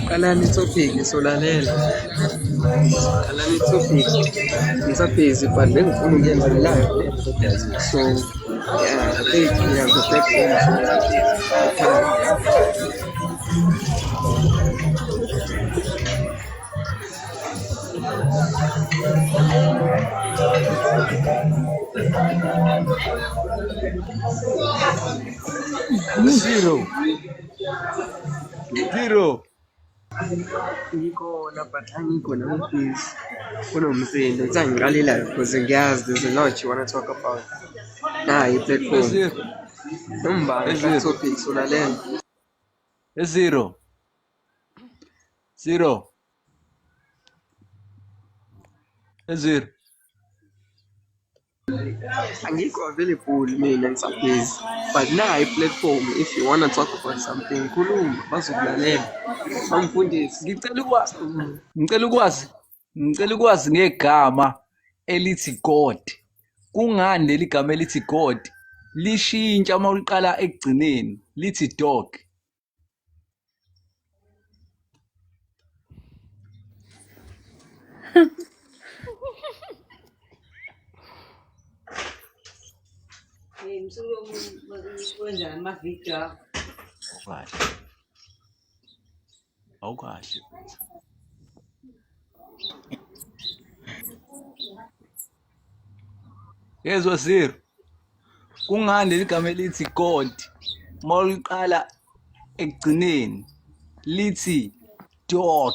Qalani topic solalela. Qalani topic. Ngisabhizi but bengifuna ukuyenza live. So yeah, I think we have the back Zero. Ngikhona but angikhona ngibhizi. Kunomsindo ngisangiqale live because ngiyazi there's a lot you want to talk about. I-platform. Nombala topic solalela. Zero. Angikho available mina ngisabhizi but i-platform if you want to talk about something khuluma bazokulalela bamfundisi. Ngicela ukwazi ngegama elithi God. Kungani leli gama elithi God lishintsha uma uliqala ekugcineni lithi dog? Awukahle. Yezwa Zero. Kungani leli gama elithi God uma uliqala ekugcineni lithi dog?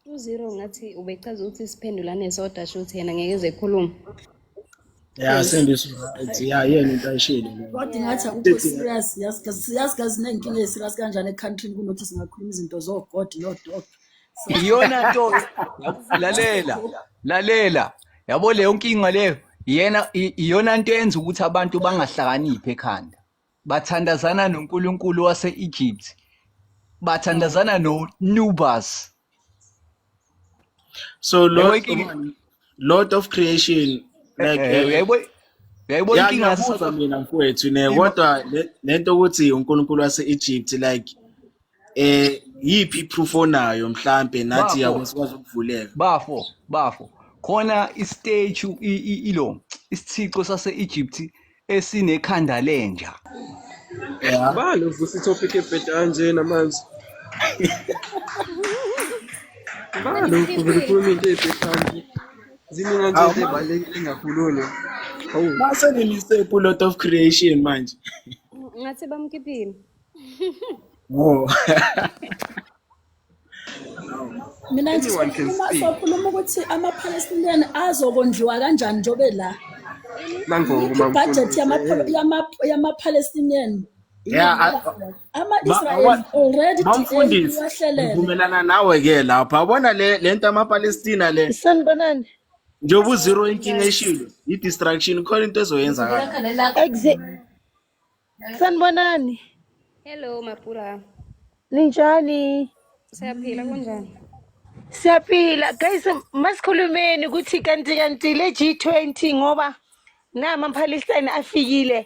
U-Zero ngathi ubechaza ukuthi siphendulane sodwa shothi yena ngeke ezekhuluma. Yeah, sendiswa yeah yena into ayishilo. Kodwa ngathi akukho serious yazi nenkinga eserious kanjani eCountry kunokuthi singakhuluma izinto zo God no dog. Iyona nto lalela yabo leyo nkinga leyo iyona nto yenza ukuthi abantu bangahlakaniphi ekhanda. Bathandazana noNkulunkulu wase-Egypt, bathandazana noNubas. So Lord of creation like yayibona inkinga mina mfowethu ne kodwa lento ukuthi uNkulunkulu wase-Egypt like yiphi proof onayo mhlambe nathi yakwazi ukuvuleka bafo khona istatue isithixo sase-Egypt esinekhanda lenja. Balo vusa topic ebheda nje namanzi. Balo kukhuluma into ebheda. Ziningi nje ezibalekile ngakhuluni. Mase nilise Lord of creation manje. Ngathi bamkhiphile. Oh. Mina ngithi sokhuluma ukuthi ama-Palestinian azokondliwa kanjani njobe la. Nango Budget yama-Palestinian Yeah, ama-Israel already bamfundisi wahlelele. ngivumelana nawe ke lapha yabona lento amaPalestina le Sanibonani. njengoba uzero inkinga eshilo i-distraction khona into ezoyenzakala. Sanibonani. Hello Mapura. Ninjani? Siyaphila kunjani? Siyaphila. Guys, masikhulumeni ukuthi kanti le G20 ngoba nama amaPalestine afikile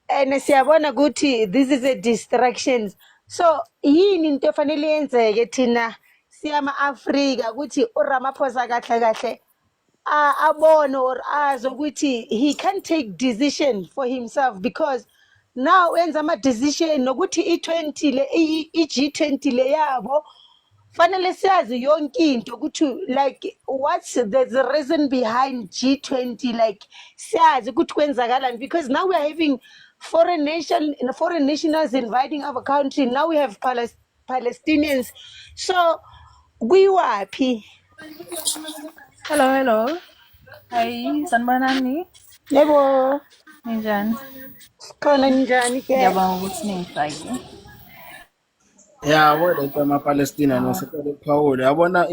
and siyabona ukuthi this is a distraction. So yini into efanele yenzeke thina siyama Africa ukuthi uRamaphosa kahle abone or azi ukuthi he can't take decision for himself because now wenza ama decision nokuthi i20 le i-G20 le yabo fanele siyazi yonke into ukuthi like what's the reason behind G20 like siyazi ukuthi kwenzakalani because now we are having foreign nationals inviting our country. Now we have Palestinians, so kuyiwaphi? Hello. Hi, sanibonani. Yebo, Ninjani? khona njani ke? Ngiyabonga ukuthi ningifake. Yeah, wona lento amaPalestina nesicelo Paul yabona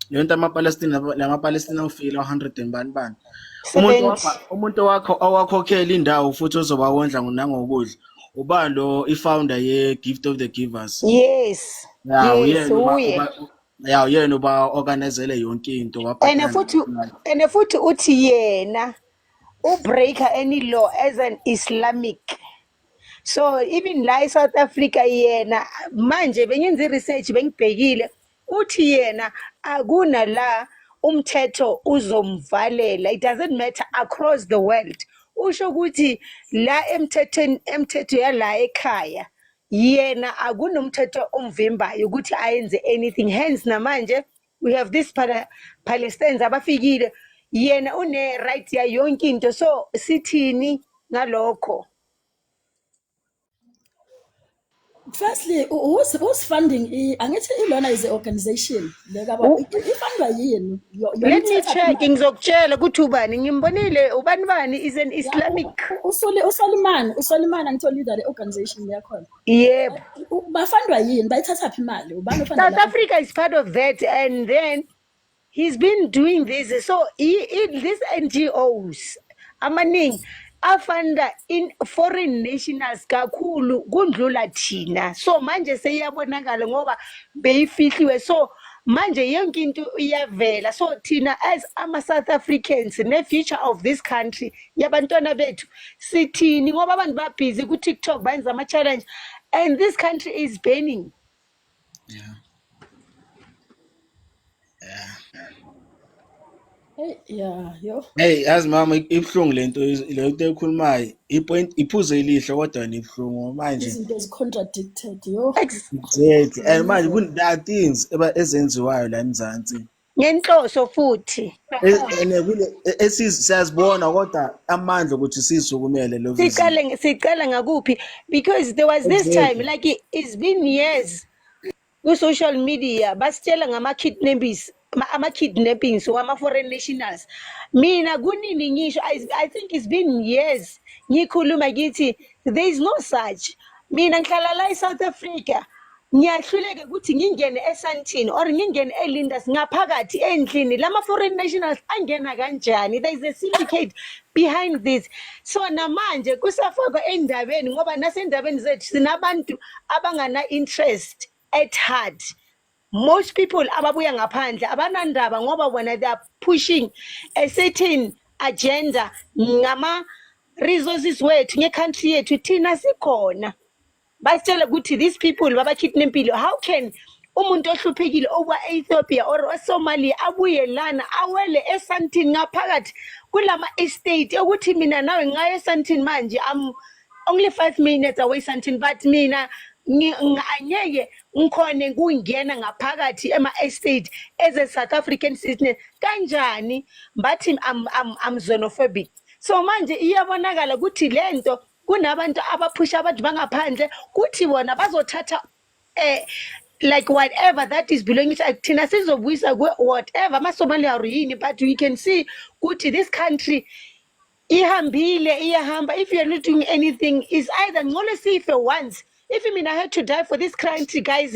lento amaPalestina ufile 100 bani. Umuntu wakho owakhokhela indawo futhi ozobawondla nangokudla. Uba lo i-founder ye-Gift of the Givers. Yes. Yeah, Yes, uye. Yeah, yena uba organizele yonke into Ene futhi uthi yena ubreaker any law as an Islamic. So even la eSouth Africa yena manje bengenza research bengibhekile uthi yena akuna la umthetho uzomvalela. It doesn't matter across the world. Usho ukuthi la emthetho yala ekhaya yena akunomthetho omvimbayo ukuthi ayenze anything. Hence namanje we have this Palestinians abafikile yena une right ya yonke into. So sithini ngalokho? Firstly, who's funding? Angithi ilona is a organization. Ifundwa yini? Let me check ngizokutshela ukuthi ubani ngimbonile ubani is an Islamic. uSolimani angithola leader le organization yakhona. Yebo. Bafundwa yini? Bayithatha phi imali? Ubani ufunda? South Africa is part of that and then he's been doing this. So these NGOs amaningi afunda in foreign nationals kakhulu kundlula thina. So manje seyabonakala ngoba beyifihliwe. So manje yonke into iyavela. So thina as ama South Africans ne future of this country yabantwana bethu sithini ngoba abantu ba busy ku TikTok bayenza ama challenge and this country is burning. Hey, yazi mama ibhlungu lento ekhulumayo iphuze elihle kodwa nibhlungu manje. Izinto ezicontradicted yo. Exactly. And manje there are things ezenziwayo la eMzansi. Ngenhloso futhi. Siyazibona kodwa amandla ukuthi sizukumele lo vision. Siqala ngakuphi because there was this time like it's been years ku social media basitshela ama kidnappings wama foreign nationals. Mina kunini ngisho I think it's been years ngikhuluma ngithi there is no such. Mina ngihlala la eSouth Africa ngiyahluleka ukuthi ngingene eSandton or ngingene eLinders ngaphakathi endlini lama foreign nationals angena kanjani. There is a syndicate behind this. So namanje kusafakwa endabeni ngoba nasendabeni zethu sinabantu abangana interest at heart. Most people ababuya ngaphandle abanandaba ngoba when they are pushing a certain agenda ngama resources wethu ngecountry yethu thina sikhona. Basitshela ukuthi these people babakidnappile. How can umuntu ohluphekile over Ethiopia or Somalia abuye lana awele eSandton ngaphakathi kulama estate ukuthi mina nawe ngaye eSandton manje I'm only 5 minutes away Sandton but mina ngiyeke ngikhona kungena ngaphakathi ema estate as a South African citizen kanjani bathi I'm xenophobic. So manje iyabonakala ukuthi lento kunabantu abaphusha abantu bangaphandle kuthi bona bazothatha like whatever that is belonging to thina sizobuyisa whatever amaSomalia yini but we can see ukuthi this country ihambile iyahamba. If you're not doing anything, is either ngole sife once. If I mean I had to die for this crime, guys,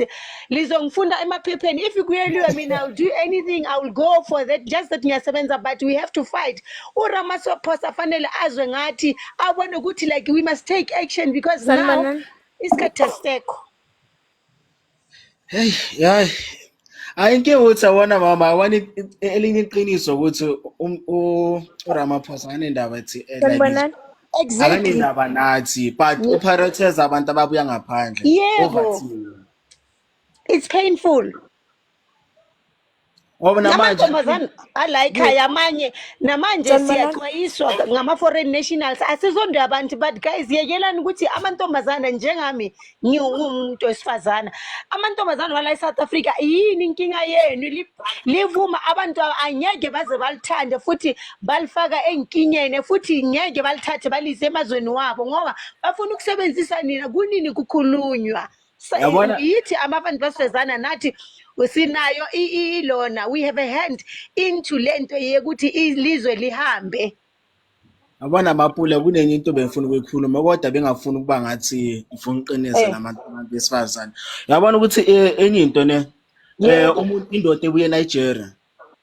lizongfunda emaphepheni. If kuyeliwe, I mean I'll do anything, I will go for that, just that ngiyasebenza, but we have to fight. uRamaphosa fanele azwe ngathi abone ukuthi like we must take action because now Sanibonani. isikhathi asisekho. Hey, hayi. Ayinkinga ukuthi awona mama, awona elinye iqiniso ukuthi uRamaphosa anendaba ethi like Sanibonani. Exactly. akanendaba nathi, but uprioritize abantu ababuya ngaphandle over Yebo, thina. it's painful. Ngoba namanje Namantombazane ala ekhaya amanye namanje Sanibonani. siyaxwayiswa ngama-foreign nationals asizonde abantu, but guys yekelani ukuthi amantombazane njengami ngiwumuntu wesifazana, amantombazane wala eSouth Africa yini inkinga yenu? Livuma abantu angeke baze balithande futhi balifaka enkinyeni futhi ngeke balithathe balise emazweni wabo ngoba bafuna ukusebenzisa nina. Kunini kukhulunywa? Yabona- Yithi abantu basifazana nathi sinayo ilona, we have a hand into lento yekuthi ilizwe lihambe. Yabona Mapula, kunenye into bengifuna ukuyikhuluma kodwa bengafuni ukuba ngathi ngifuna uqinisa nabantu besifazane. Yabona ukuthi enye into ne Yebo. umuntu indoda ebuye eNigeria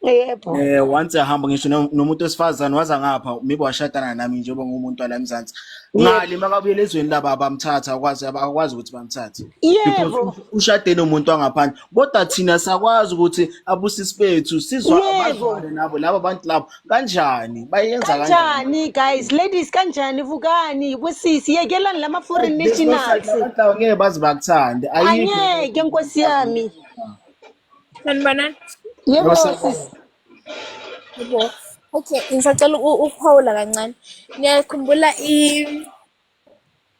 Yebo. once ahamba ngisho nomuntu wesifazane waza ngapha maybe washadana nami njengoba ngumuntu wala eMzansi ngale makabuye ezweni laba abamthatha akwazi ukuthi bamthathe Yebo. because ushade nomuntu wangaphandle kodwa thina sakwazi ukuthi abusisi bethu sizwa Yebo. abazwane nabo labo abantu labo kanjani bayenza kanjani. Kanjani guys, ladies, kanjani vukani busisi yekelani lama-foreign nationals? Abantu labo ngeke baze bakuthande ayikho. Angeke nkosi yami. Sanibonani. Yebo Yebo, sis. Yebo. Okay, ngisacela ukuphawula kancane. Ngiyakhumbula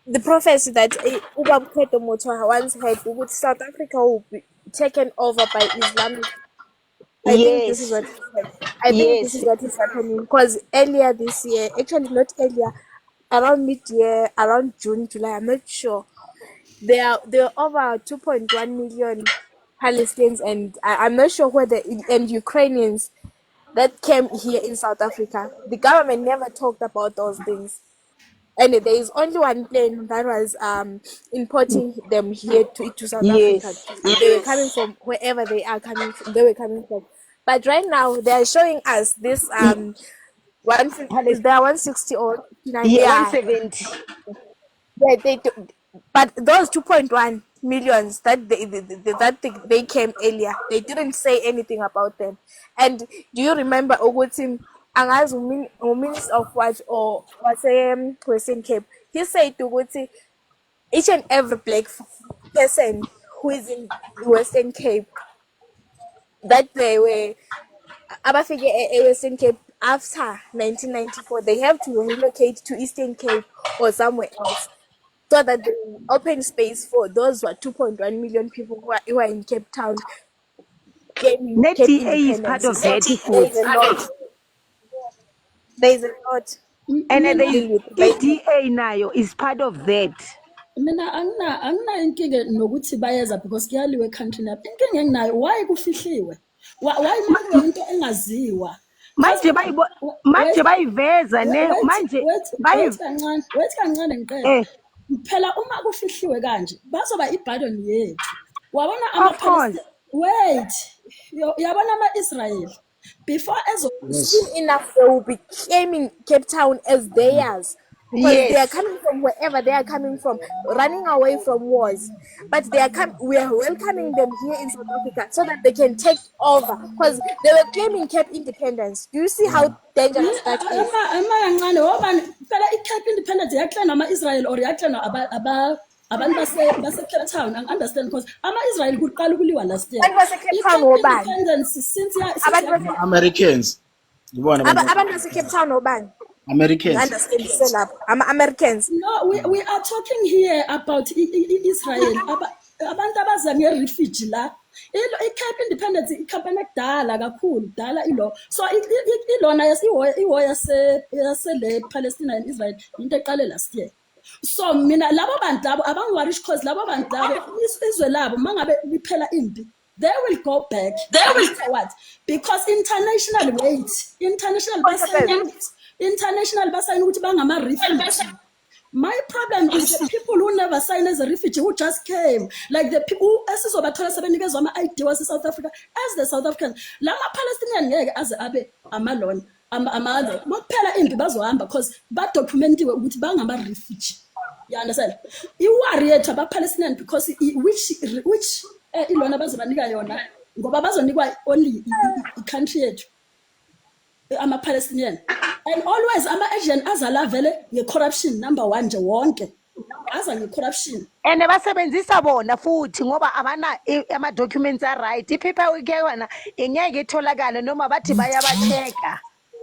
the prophecy that Ubaba Kheto Motsoa once had ukuthi South Africa will be taken over by Islamic. I think this is what he said. I think this is what is happening because earlier this year, actually not earlier, around mid-year, around June, July, I'm not sure. There are over 2.1 million Palestinians and I'm not sure whether and Ukrainians that came here in South Africa. The government never talked about those things. And there is only one plane that was importing them here to South Africa. They were coming from wherever they are coming from. They were coming from. But right now they are showing us this is there 160 or 59? Yeah, 170. Yeah, they do. But those 2.1 millions that they came earlier, they didn't say anything about them. And do you remember Ogutim Anga's Minister of what or was Western Cape? He said to Oguti, each and every black person who is in Western Cape that they were abafike Western Cape after 1994, they have to relocate to Eastern Cape or somewhere else. So that they open space for those who are 2.1 million people who are in Cape Town. Net DA is part of that. There's a lot. And the EDA nayo is part of that. Mina angina inkinga nokuthi bayeza because kuyaliwe country lapha. Inkinga enginayo why kufihliwe? Why into engaziwa? Manje bayiveza ne manje wait kancane ngiqede. Phela uma kufihliwe kanje bazoba iburden yethu. Wabona ama-Palestine. Wait. Yabona ama-Israel before soon enough they will be claiming Cape Town as theirs. Because they are coming from wherever they are coming from, running away from wars. But we are welcoming them here in South Africa so that they can take over. Because they were claiming Cape independence. Do you see how dangerous that is? phela i-Cape independence yaklana ama-Israel or yaklana abantu base-Cape Town. Understand because ama-Israel kuqala ukuliwa last year. Cape Town obani? Independence since Americans. Abantu base-Cape Town obani? Americans. Understand, Americans. No, we are talking here about Israel. Abantu abaza nge-refugee la. I-Cape independence ikhampani ekudala kakhulu kudala ilo. So ilona iwo yasele Palestine and Israel into eqale last year. So mina labo bantu labo abangiwarish cause labo bantu labo izwe labo mangabe liphela impi they will go back. They will what? Because international international basayina ukuthi bangama-refugee. My problem is the people who never signed as a refugee who just came, like the people who esizobathola sebenikezwa ama-ID wase-South Africa as the South African. Lama Palestinian ngeke aze abe amalona amalo. Bokuphela impi bazohamba because badocumentiwe ukuthi bangama-refugee. You understand? I-worry yethu aba-Palestinian because which ilona bazobanika yona ngoba bazonikwa only i-country yethu ama-Palestinian. And always ama-Asian azala vele nge-corruption number 1 nje wonke aza nge-corruption. And basebenzisa bona futhi ngoba abana ama-documents right. Iphepha ke wena ingeke itholakale noma bathi bayabacheck.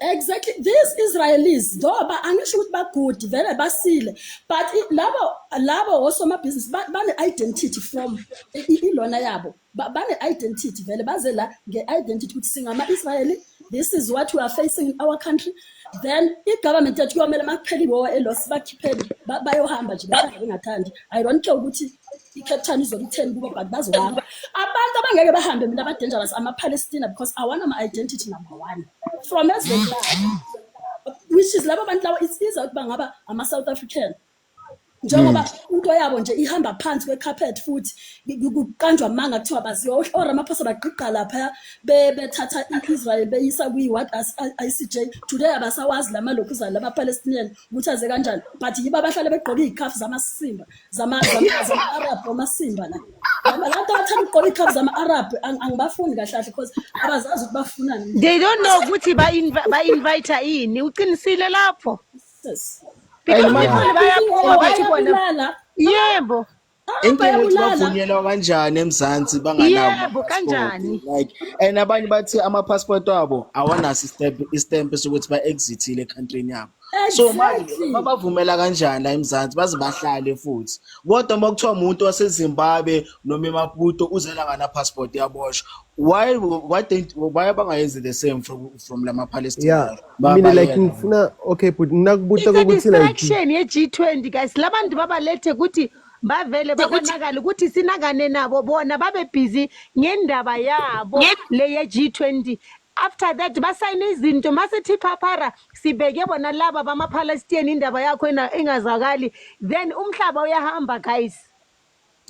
Exactly. These Israelis, though, but angisho ukuthi bagood vele basile, but labo osomabhizinisi bane-identity from ilona yabo, bane-identity vele bazela nge-identity ukuthi singama-Israeli. This is what we are facing in our country. Then i-government yethu kuyomele makuphela iwowa elosi bakhiphele bayohamba nje bengathandi. I don't care ukuthi i-Cape Town izolitheni kubo but bazohamba. Abantu abangeke bahambe mina aba-dangerous ama-Palestina because awana ama-identity number 1 from as they fly, which is labo bantu labo it's easy ukuthi bangaba ama-South African. Njengoba into yabo nje ihamba phansi kwe-carpet futhi kuqanjwa manga kuthiwa baziyo oRamaphosa bagqiqa lapha bethatha i-Israel beyisa kwi-what ICJ today abasawazi lamalokuzana lama-Palestinian ukuthi aze kanjani but yibo abahlale begqoke iy'khafu zamasimba zama-Arab amasimba la abantu abathanda ukugqoka iy'khafu zama-Arab angibafuni kahle kahle because abazazi ukuthi bafunani. They don't know ukuthi ba-invite ini uqinisile lapho. Yes. Because yebo inkinga ukuthi bavunyelwa kanjani eMzansi yebo kanjani like and abanye bathi ama-passport wabo awanaso istempe sokuthi ba-exithile ekhantrini yabo. So manje babavumela kanjani la eMzansi baze bahlale futhi kodwa uma kuthiwa umuntu waseZimbabwe noma eMaputo uzela ngana-passport yaboshwa why bangayenzi the same from lama Palestinians? Mina like ngifuna okay but nakubuta ukuthi like distraction ye-G20 guys labantu babalethe ukuthi bavele babonakala ukuthi sinakane nabo bona babe busy ngendaba yabo le ye-G20. After that basayina izinto masithi phaphara sibeke bona laba bama-Palestinian indaba yakho engazakali then umhlaba uyahamba guys.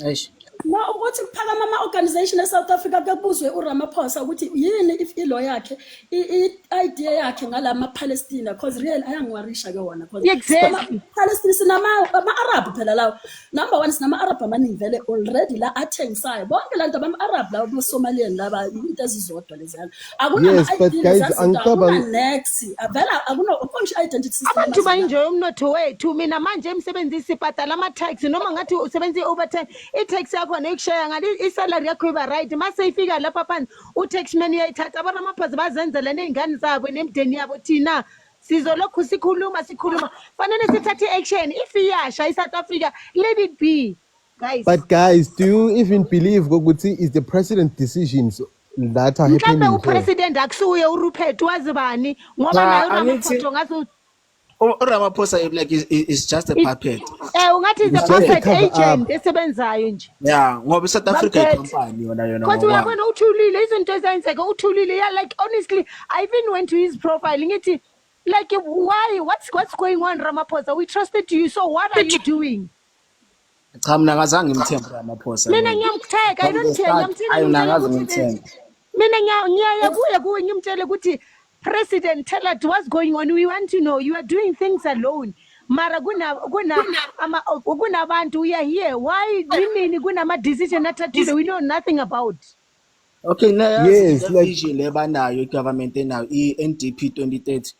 Eish. No, ukuthi kuphakama ama-organization eSouth Africa kubuzwe uRamaphosa ukuthi yini if ilo yakhe i-idea yakhe ngalama-Palestina because real ayangiwarisha ke wona Exactly. Palestine sinama-Arab phela lawo number 1 sinama-Arab amaningi vele already la athengisayo bonke la nto abama-Arab labo bosomalian laba into ezizodwa leziyana Yes, but guys, angicabanga next vela akunonje identity system abantu ba-enjoy umnotho wethu mina manje emsebenzisi ibhadala ama-tax noma ngathi usebenzisa i-overtime i-tax yakho nekushaya ngale isalary yakho iba right mase ifika lapha phansi u-taxman uyayithatha abaramaphosa bazenzela ney'ngane zabo nemndeni yabo thina sizolokhu sikhuluma fanele sithathe i-action if iyasha i-South Africa let it be guys. But guys, do you even believe ukuthi is the president's decisions that are happening mhlambe upresident akusuye uRupert wazi bani ngoba nayo uRamaphosa ngathi uRamaphosa like is just a puppet. Ungathi is a puppet agent esebenzayo nje. Yeah, ngoba South Africa company yona. Kodwa uyabona uthulile izinto ezenzeka uthulile yeah like honestly I even went to his profile ngithi like why what's going on Ramaphosa we trusted you so what are you doing? Cha mina ngazange ngimthembe Ramaphosa. Mina ngiyamtheka I don't care ngiyamtheka. Mina ngiyaya kuye ngimtshele ukuthi President, tell us what's going on. We want to know. You are doing things alone. Mara kuna abantu we are here. Why nini kuna ma decision athathiwe we know nothing about. Okay, now yes, like vision lebanayo government now NDP 2030.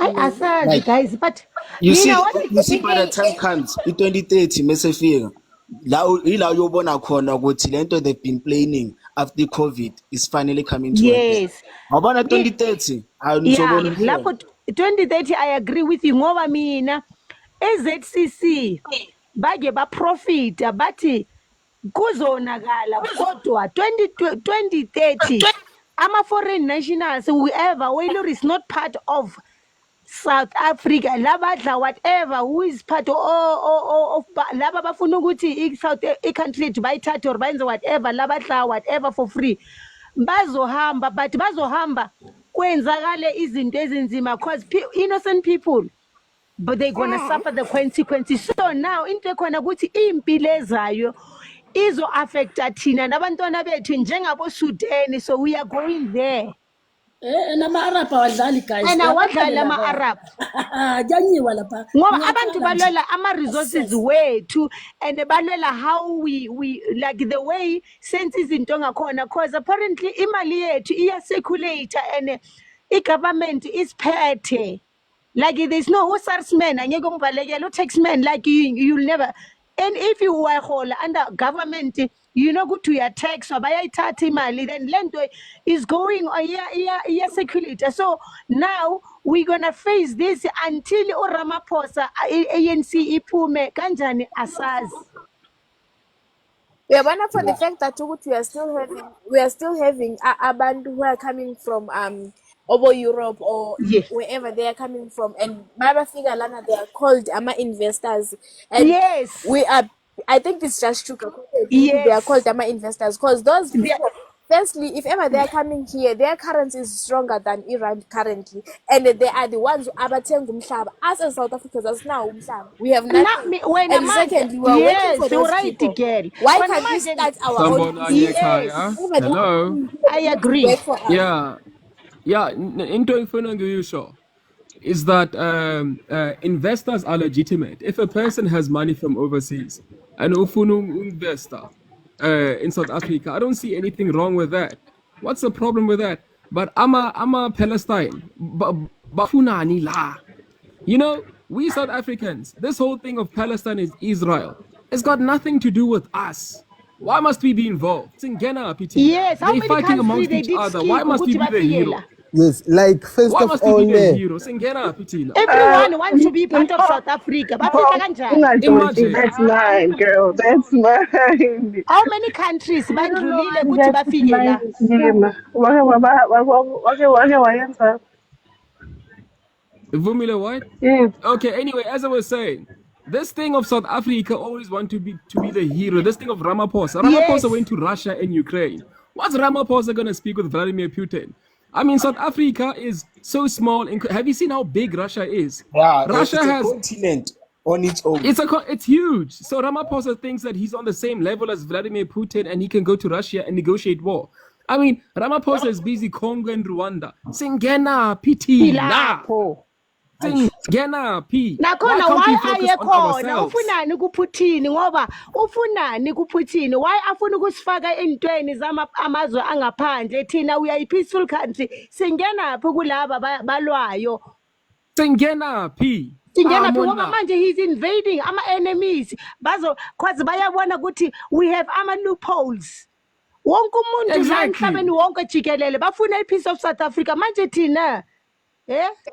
I said guys, but you see by the time comes 2030 mesefika. La uyobona khona ukuthi lento they've been planning after COVID is finally coming to an end. Ngabona 2030 awuzobona lapho 2030 I agree with you ngoba mina eZCC bake ba profit bathi kuzonakala kodwa 2030 ama foreign nationals whoever whether is not part of South Africa labadla whatever who is part of laba bafuna ukuthi i-South country to bayithathe or bayenze whatever labadla whatever for free bazohamba but bazohamba kwenzakale izinto ezinzima because innocent people, but they're gonna suffer the consequences. So now into ekhona ukuthi impilo ezayo izo affecta thina nabantwana bethu njengabo Sudan, so we are going there. nama-Arab awadlali guys. And awadlala ama-Arab. Kuyanyiwa lapha. Ngoba abantu balwela ama-resources wethu and balwela how we like the way sense izinto ngakhona because apparently imali yethu iya-circulate and i-government isiphethe. Like there's no usarsman angeke umbalekele u-taxman like you'll never. And if you were under government, you know good to your tax or bayayithatha imali, then lento is going circulator. So now we're gonna face this until uRamaphosa ANC iphume kanjani asazi. Yeah, but for the fact that we are still having abantu who are coming from over Europe or wherever they are coming from, and Mara Figalana, they are called investors. And we are, I think it's just true. They are called investors because those people, firstly, if ever they are coming here, their currency is stronger than Iran currently, and they are the ones who abateng umhlaba. Us as South Africans, as now we have nothing. And secondly, we are waiting for those people. Why can't we start our own? Hello. I agree. Yeah, into show is that investors are legitimate. If a person has money from overseas and investor in South Africa, I don't see anything wrong with that. What's the problem with that? But I'm a Palestine. Bafunani la. You know, we South Africans, this whole thing of Palestine is Israel. It's got nothing to do with us. Why must we be involved? It's in Ghana, PT. Yes, how they many fighting amongst each other. Why must we be the hero? Yes, like first Why of must all, we be the hero? Singena, PT. Everyone wants to be part of South Africa. Imagine. That's mine, girl. That's mine. How many countries bandlulile ukuthi That's bafike la? mine. Vumile what? Yes. Okay, anyway, as I was saying, this thing of South Africa always want to be the hero. This thing of Ramaphosa. Ramaphosa went to Russia and Ukraine. What's Ramaphosa going to speak with Vladimir Putin? I mean, South Africa is so small. Have you seen how big Russia is? Yeah, Russia has a continent on its own. It's huge. So Ramaphosa thinks that he's on the same level as Vladimir Putin and he can go to Russia and negotiate war. I mean, Ramaphosa is busy Congo and Rwanda. Singena, PT, nah. Singena, P. Nakhona why ayekhona ufunani kuPutin ngoba ufunani kuPutin why afuna ukusifaka entweni amazwe angaphandle thina we are a peaceful country singena phi kulaba balwayo Singena P. Singena phi ngoba manje he's invading ama enemies cause bayabona ukuthi we have ama loopholes wonke umuntu la emhlabeni wonke jikelele bafuna ipiece of South Africa manje thina.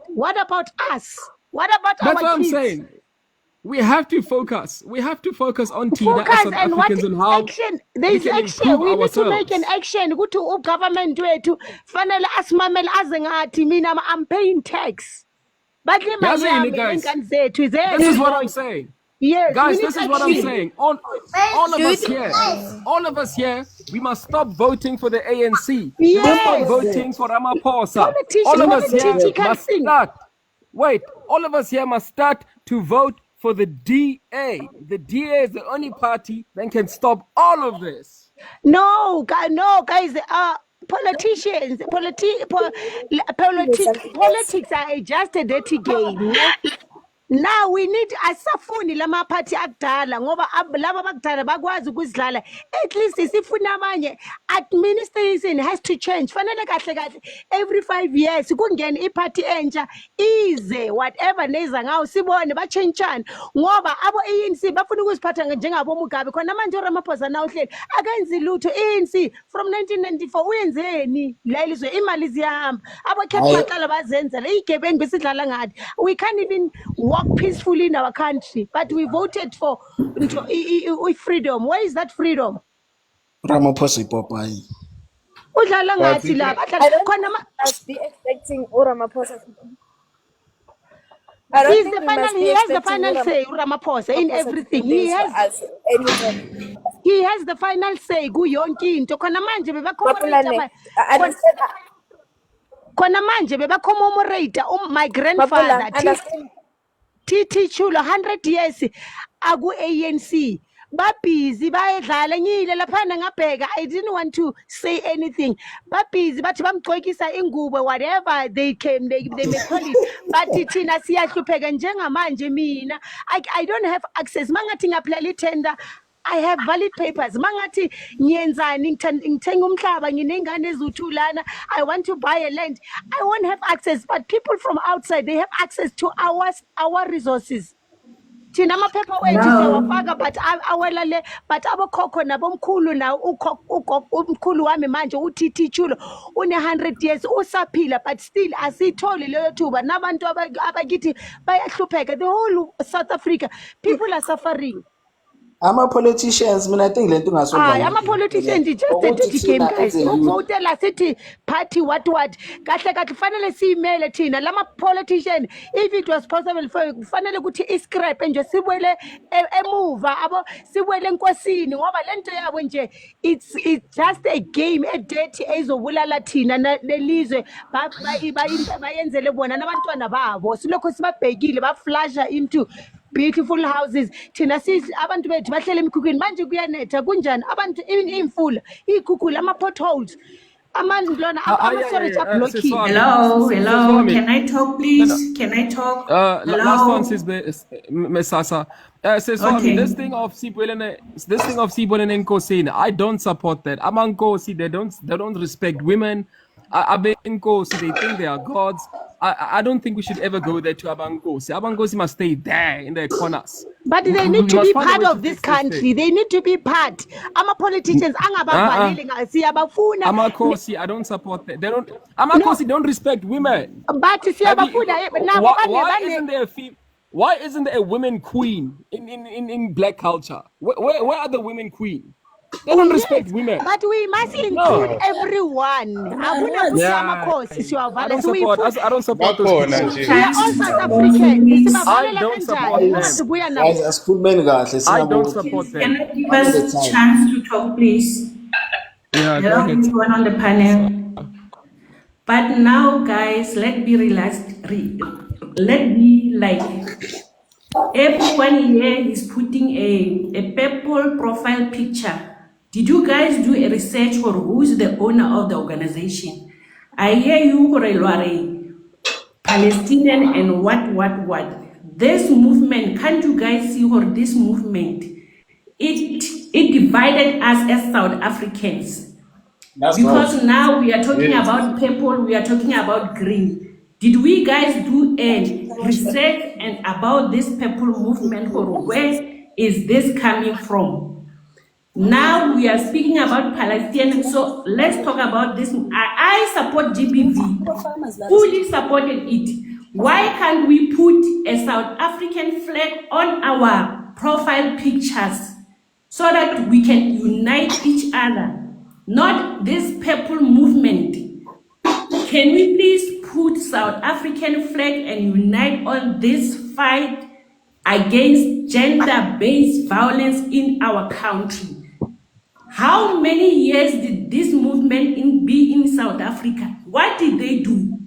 What about us? What about That's our what kids? I'm saying. We have to focus. We have to focus on Tina as South Africans and how action. There's action. We need to make an action. Go to government to fanele asimamele azengathi mina I'm paying tax. But guys, this is what I'm saying. Yes, guys, this is what I'm saying. All of us here, we must stop voting for the ANC. Yes. Stop voting for Ramaphosa. All of us here must start. Wait, all of us here must start to vote for the DA. The DA is the only party that can stop all of this. No, guys. Politicians, politics are just a dirty game. Now we need asafuni lama party akudala ngoba laba bakudala bakwazi ukuzidlala at least isifuna abanye administration has to change fanele kahle every 5 years kungena iparty entsha ize whatever neza ngawo sibone bachangechana ngoba abo ANC bafuna ukuziphatha njengabo Mugabe khona manje uRamaphosa nawo hleli akenzi lutho ANC from 1994 uyenzeni la ilizwe imali ziyahamba abo Khephatala bazenzela igebengu besidlala ngathi we can't even walk peacefully in our country, but we voted for freedom. Where is that freedom? Ramaphosa Popai. I must be expecting Ramaphosa. He has the final say, Ramaphosa, in everything. He has the final say. khona manje bebacommemorate my grandfather Titi Chulo 100 years aku-ANC babhizi bayedlala ngile laphana ngabheka. I didn't want to say anything. Babhizi bathi bamgcokisa ingubo whatever they may call it. But thina siyahlupheka njengamanje mina. I don't have access. Mangathi ngaphilela tender, I have valid papers. Mangathi ngiyenzani ngithenga umhlaba nginengane ezu2 lana, I want to buy a land. I won't have access, but people from outside, they have access to our resources. Thina amaphepha wethu siyawafaka, but awela le, but abokhokho nabomkhulu na umkhulu wami manje uTT Chulo une100 years usaphila, but still asitholi leyo thuba. Nabantu abakithi bayahlupheka. The whole South Africa, people are suffering. Ama-politicians, mina I think le nto ungasolva. Ama-politicians just the game, guys. Uvotela sithi party what kahle kufanele siyimele thina lama politician. If it was possible for kufanele ukuthi iscrap nje sibuyele emuva abo sibuyele enkosini ngoba lento yabo nje it's just a game dirty ezobulala thina nelizwe bayenzele bona nabantwana babo silokho sibabhekile baflasha into beautiful houses. Thina abantu bethu bahlele emkhukhwini manje kuyanetha kunjani abantu imfula ikhukhula ama-potholes amandlwana ama-storage ablockile. Hello, can I talk please? Can I talk? Last one says Ms. Sasa. Says Okay. this thing of Sibwelene Nkosini, I don't support that. Among Nkosi, they don't respect women. Nkosi, they think they are gods. I don't think we should ever go there to Abankosi. Abankosi must stay there in their corners. But they need to be part of this country. They need to be part. Politicians Amakosi, I don't support that. Amakosi don't respect women. But Why isn't there a women queen in black culture? Where are the women queen? They don't respect women. But we must include everyone. I don't support those people. They are all South Africans. I don't support them. I don't support them. Can I give us a chance to talk, please? Yeah, go Hello, ahead. everyone on the panel. But now, guys, let's be relaxed. Let me like everyone here is putting a purple profile picture. Did you guys do a research for who is the owner of the organization? I hear you, Palestinian and what. This movement, can't you guys see for this movement? It divided us as South Africans. Because now we are talking about purple, we are talking about green. Did we guys do a research and about this purple movement, or where is this coming from? Now we are speaking about Palestinian, so let's talk about this. I support GBV, fully supported it. Why can't we put a South African flag on our profile pictures so that we can unite each other? Not this purple movement. Can we please put South African flag and unite on this fight against gender-based violence in our country? How many years did this movement be in South Africa? What did they do?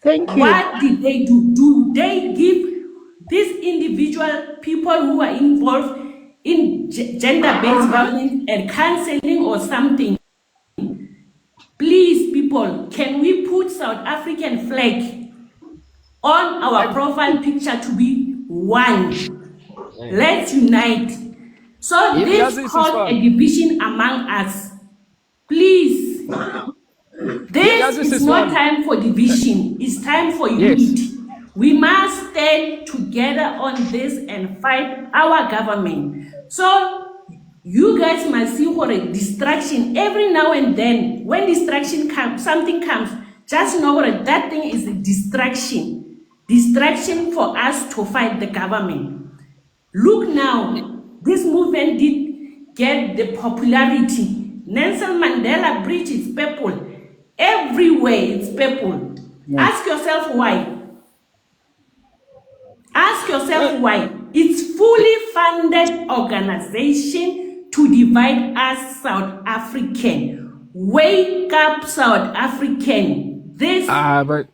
Thank you. What did they do? Do they give these individual people who are involved in gender-based violence and counseling or something? Please, people, can we put South African flag on our profile picture to be one? Let's unite. So this caused a division among us. Please, this is not time for division. It's time for unity. We must stand together on this and fight our government. So you guys must see for a distraction every now and then. When distraction comes, something comes, just know that that thing is a distraction. Distraction for us to fight the government. Look now. This movement did get the popularity. Nelson Mandela Bridge is purple. Everywhere it's purple. Ask yourself why. Ask yourself why. It's fully funded organization to divide us South African. Wake up, South African. this But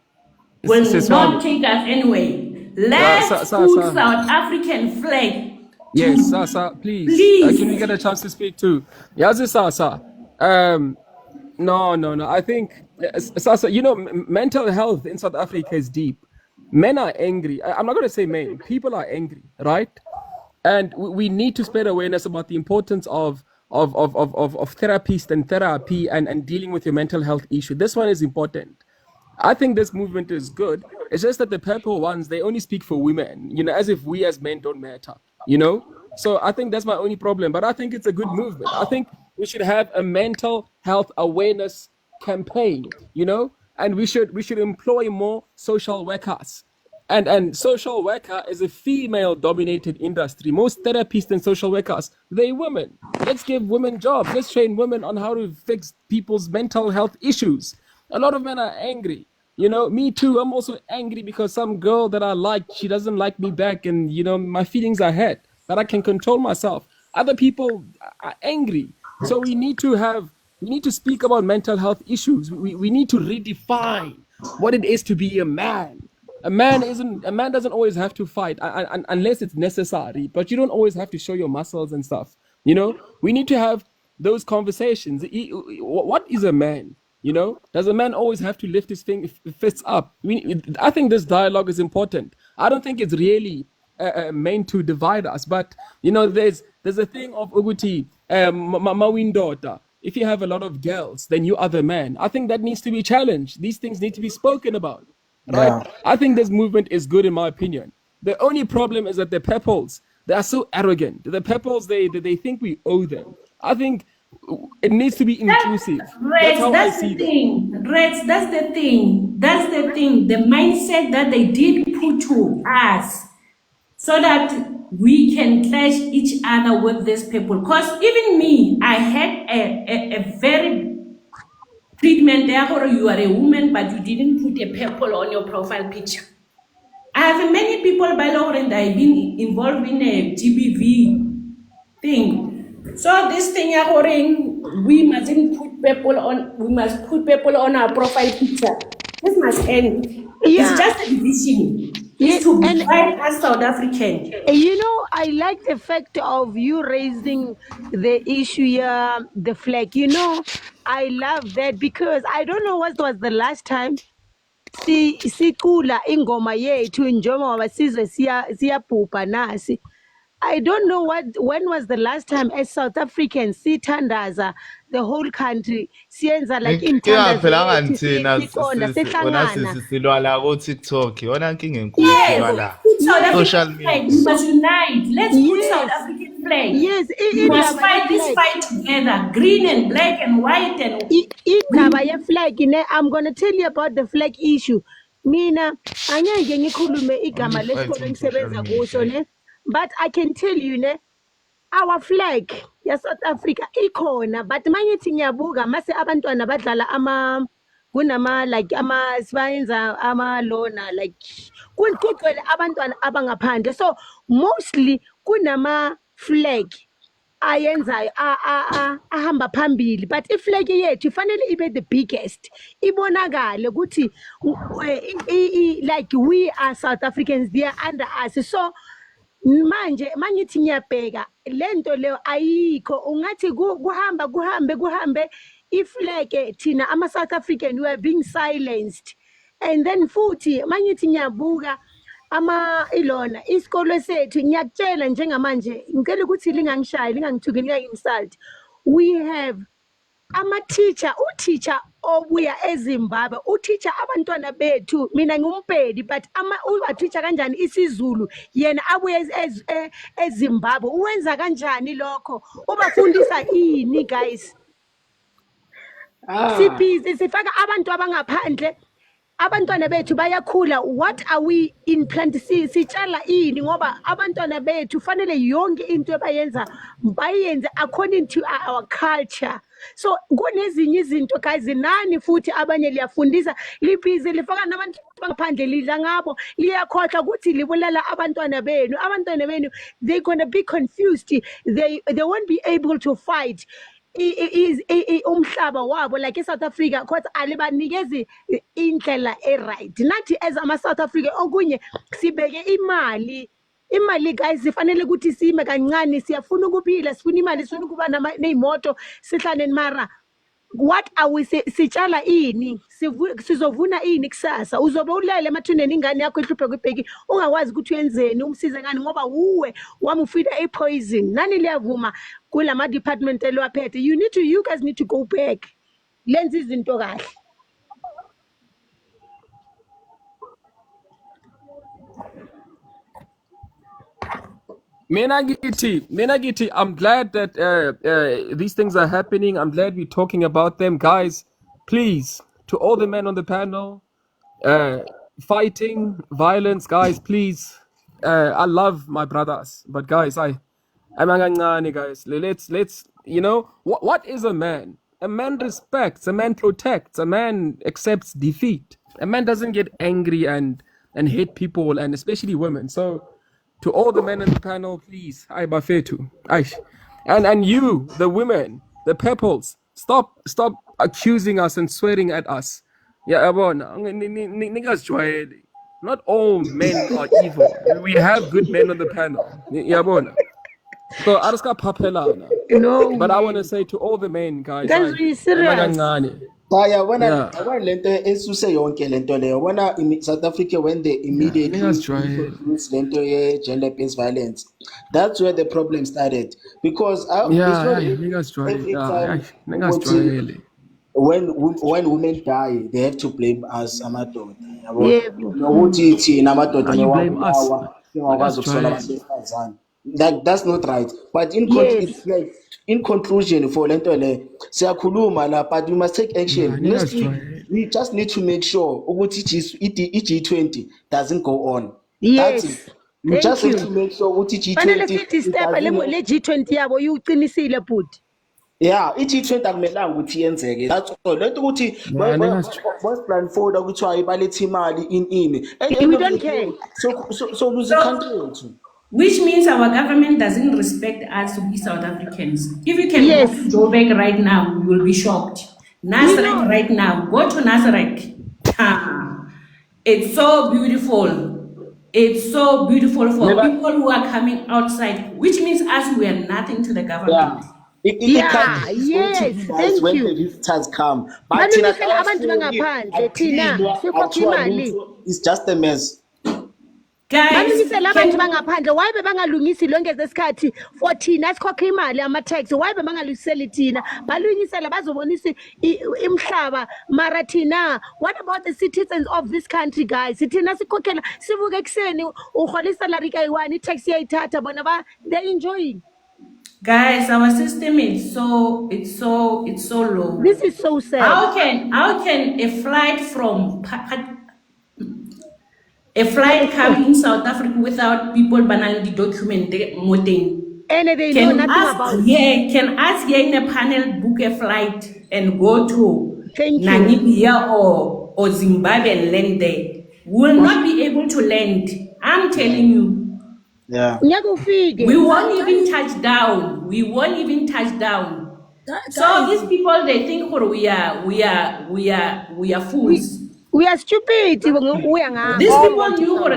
will Sis not Wami. take us anywhere. Let's put South African flag. Yes, Sasa, please. Please. Can we get a chance to speak too? Yazi Sasa. No. I think Sasa, mental health in South Africa is deep. Men are angry. I'm not going to say men. People are angry, right? And we need to spread awareness about the importance of therapists and therapy and dealing with your mental health issue. This one is important. I think this movement is good. It's just that the purple ones, they only speak for women, as if we as men don't matter, So I think that's my only problem. But I think it's a good movement. I think we should have a mental health awareness campaign, and we should employ more social workers. And social worker is a female-dominated industry. Most therapists and social workers, they're women. Let's give women jobs. Let's train women on how to fix people's mental health issues. A lot of men are angry. Me too. I'm also angry because some girl that I like, she doesn't like me back, and my feelings are hurt, but I can control myself. Other people are angry. So we need to speak about mental health issues. We need to redefine what it is to be a man. A man doesn't always have to fight unless it's necessary, but you don't always have to show your muscles and stuff. We need to have those conversations. What is a man? Does a man always have to lift his fists up? I think this dialogue is important. I don't think it's really meant to divide us, but there's a thing of Uguti, Mawindota. If you have a lot of girls, then you are the man. I think that needs to be challenged. These things need to be spoken about. Right? Yeah. I think this movement is good in my opinion. The only problem is that the Peples, they are so arrogant. The Peples, they think we owe them. I think it needs to be inclusive. That's how I see it. Reds, that's the thing. The mindset that they did put to us so that we can clash each other with these people. Because even me, I had a very treatment there where you are a woman, but you didn't put a purple on your profile picture. I have many people by law and I've been involved in a GBV thing. So this thing we mustn't put people on. We must put people on our profile picture. This must end. Yeah. It's just a division. It's to divide us South African. I like the fact of you raising the issue here, the flag. I love that because I don't know what was the last time sicula ingoma yethu njengoba sizwe siyabhubha nasi. I don't know when was the last time as South Africans sithandaza the whole country siyenza like ingaphelanga thina sisi silwala ku TikTok yona inkinga enkulu silwala social media. We must unite. Let's put South African flag. Yes, we must fight this fight together. Green and black and white and indaba ye-flag I'm going to tell you about the flag issue. Mina angeke ngikhulume igama lesikole engisebenza kuso ne, but I can tell you our flag ya South Africa ikhona, but mangithi ngiyabuka mase abantwana badlala kunama like sibayenza amalona like kugcwele abantwana abangaphandle, so mostly kunama flag ayenzayo ahamba phambili, but iflag yethu ifanele ibe the biggest, ibonakale ukuthi like we are South Africans, they are under us. So manje mangithi ngiyabheka lento leyo ayikho, ungathi kuhambe iflag thina ama South African we are being silenced. And then futhi mangithi ngiyabuka ilona isikole sethu, ngiyakutshela njengamanje ngicela ukuthi lingangishayi lingangithuki lingangimsalt. We have uteacher obuya eZimbabwe uteacher abantwana bethu, mina ngumpedi but uteacher kanjani isiZulu, yena abuye eZimbabwe uwenza kanjani lokho, ubafundisa ini guys? Sibhizi sifaka abantu abangaphandle, abantwana bethu bayakhula. What are we in plan? Sitshala ini ngoba abantwana bethu fanele yonke into bayenze according to our culture. So kunezinye izinto guys, nani futhi abanye liyafundisa libhizi lifaka nabantu bangaphandle lidla ngabo, liyakhohlwa ukuthi libulala abantwana benu. They're going to be confused, they won't be able to fight. umhlaba wabo like eSouth Africa because alibanikezi indlela right nathi as ama-South Africa okunye sibeke imali guys sifanele ukuthi sime kancane siyafuna ukuphila sifuna imali sifuna ukuba ney'moto sihlaneni mara what are we sitshala ini sizovuna ini kusasa uzobe ulele emathuneni ingane yakho ehluphe kwibheki ungakwazi ukuthi uyenzeni umsize ngani ngoba uwe wami ufida i-poison nani liyavuma kulama department elwaphethe you guys need to go back lenze izinto kahle. Menagiti, I'm glad that these things are happening. I'm glad we're talking about them. Guys, please, to all the men on the panel, fighting violence, guys, please. I love my brothers, but guys, I'm guys. Let's what is a man? A man respects, a man protects, a man accepts defeat. A man doesn't get angry and hate people, and especially women. So to all the men on the panel, please, and you, the women, the peoples, stop accusing us and swearing at us. Yeah, not all men are evil. We have good men on the panel. Yeah, so Araska Papelana. No. But I want to say to all the men, guys. That's really serious. Wona lento esuse yonke lento leyo wona South Africa when they immediately introduced lento ye-gender based violence, that's where the problem started because when women die they have to blame us amadoda nokuthi thina amadoda that's not right, but in conclusion for lento le siyakhuluma la but we must take action. We just need to make sure ukuthi G20 doesn't go on. Yes. That's it. We just have to make sure ukuthi G20 le G20 yabo uyiqinisile bhuti. Yeah, G20 akumelanga ukuthi yenzeke. That's all. Lento ukuthi boss plan forward ukuthi ayibalethe imali in. We don't care. So lose the country. Which means our government doesn't respect us to be South Africans. If you can go to Joburg right now, you will be shocked. Nasrec right now, go to Nasrec. It's so beautiful. It's so beautiful for people who are coming outside, which means us, we are nothing to the government. Yes, thank when you. the visitors come. But it's just a mess. Balungisela abantu bangaphandle why bebangalungisi lonke zesikhathi for thina sikhokha imali ama-tax why bebangalungiseli thina balungisela bazobonisa imhlaba mara thina what about the citizens of this country guys thina sikhokhela sivuka ekuseni uhola isalary kayi-1 i-tax iyayithatha bona they're enjoying. Guys, our system is so low. This is so sad. How can a flight come in South Africa without people banning the document moting? And they know nothing about it. Yeah, can us here in a panel book a flight and go to Namibia or Zimbabwe and land there? Will not be able to land. I'm telling you. Yeah. We won't even touch down. So these people, they think we are fools. We are stupid. These people knew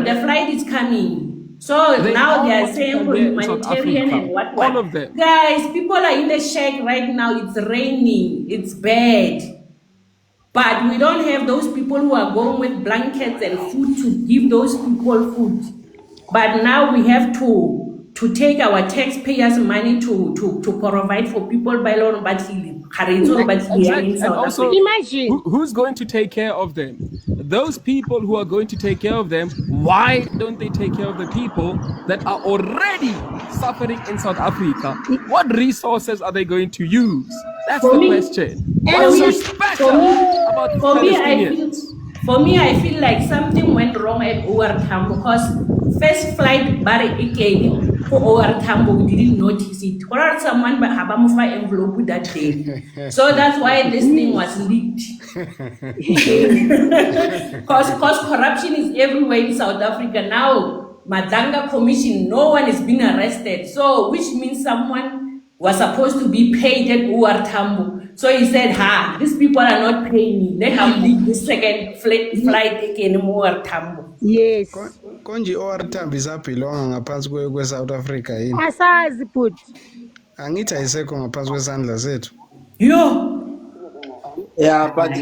the flight is coming. So now they are saying for humanitarian and what. All of them. Guys, people are in the shack right now. It's raining. It's bad. But we don't have those people who are going with blankets and food to give those people food. But now we have to take our taxpayers' money to provide for people by loan but and also, imagine who's going to take care of them. Those people who are going to take care of them, why don't they take care of the people that are already suffering in South Africa? What resources are they going to use? That's the question. What's so special about the Palestinians? For me, I feel like something went wrong at OR Tambo because first flight Barry again for OR Tambo, we didn't notice it. Or someone by Habamufa envelope that day. So that's why this thing was leaked. Because corruption is everywhere in South Africa. Now, Madanga Commission, no one is being arrested. So, which means someone was supposed to be paid at OR Tambo. So he said, these people are not paying me. Let him leave the second flight again in OR Tambo. Yes. Konje OR Tambo isabhilonga ngaphansi kwe-South Africa yini? Asazi but. Angithi ayisekho ngaphansi kwesandla sethu. Yo. Yeah, but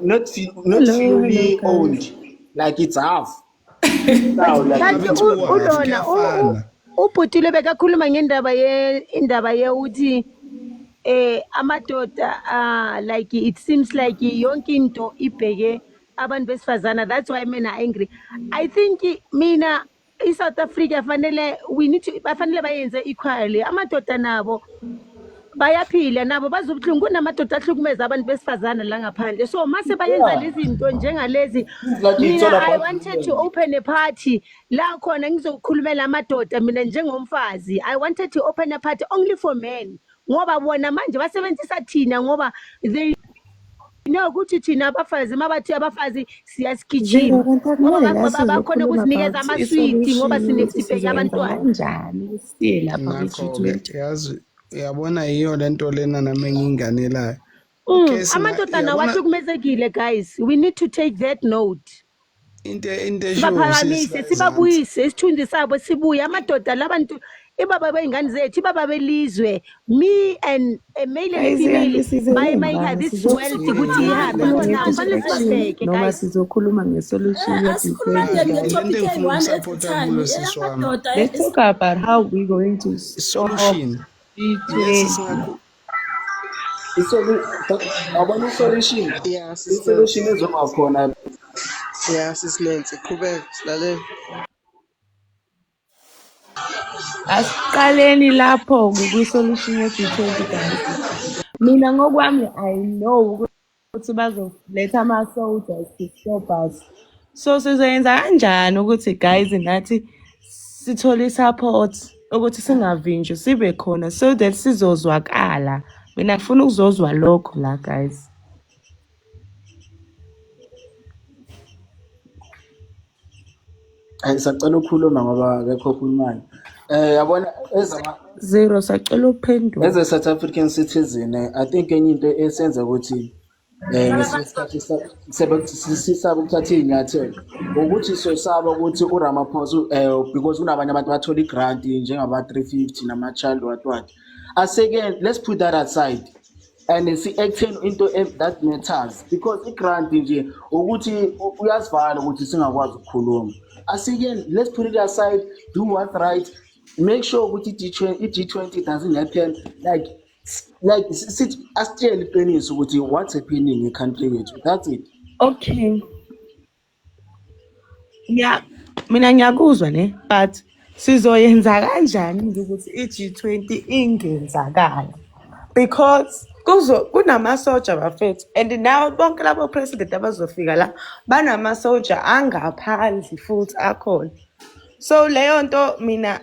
not fully owned. Like it's half. Now, like ulona ubhutile bekakhuluma indaba uthi amadoda like it seems like yonke into ibheke abantu besifazana. That's why men are angry. I think mina South Africa bafanele bayenze equally. Amadoda nabo bayaphila nabo bazobuhlungu kunamadoda ahlukumeza abantu besifazana la ngaphandle. So mase bayenza lezi zinto njengalezi, mina I wanted to open a party la khona ngizokhulumela amadoda mina njengomfazi. I wanted to open a party only for men ngoba bona manje basebenzisa thina ngoba they ukuthi thina abafazi mabathi abafazi siyasigijima ngoba bakhona ukusinikeza amaswiti ngoba sinebheke abantwana kanjani siye lapha Ngakho-ke yazi uyabona yiyo lento lena nami enginganelayo. amadoda nawo ahlukumezekile guys. We need to take that note. Sibaphakamise sibabuyise isithunzi sabo sibuye amadoda labantu ibaba beingane zethu ibaba belizwe. Me and a male and female bayimaka this world ukuthi ihambe bona kufanele sibabheke noma guys. sizokhuluma nge-solution let's talk about how we going to solution. solution. Yeah, Solution ezoba khona. Yeah, sisinenze qhubeka silalela. Asiqaleni lapho kwi-solution ye-G20 guys. Mina ngokwami I know ukuthi bazoletha ama-soldiers to stop us. So sizoyenza kanjani ukuthi guys nathi sithole i-support ukuthi singavinjwa sibe khona so that sizozwakala. Mina ngifuna ukuzozwa lokho la guys. Sacela ukukhuluma ngoba akekho okhulumayo. Yabona Zero sacela uphendula. as a South African citizen, I think enye into esenza ukuthi ngesikhathi sisaba ukuthatha iy'nyathelo ukuthi sosaba ukuthi uRamaphosa because kunabanye abantu bathola i-grant njengaba-350 nama-child what. Again, let's put that aside and si-action into that matters because i-grant nje ukuthi uyasivala ukuthi singakwazi ukukhuluma. Again, let's put it aside, do what's right, make sure ukuthi i-G20 doesn't happen. Like sit asitshele iqiniso ukuthi what's happening e-country yethu. That's it. Okay. Yeah, mina ngiyakuzwa ne, but sizoyenza kanjani ukuthi i-G20 ingenzakala because kunamasoja bafethu and now bonke labo president abazofika la banamasoja angaphandle futhi akhona. So leyo nto mina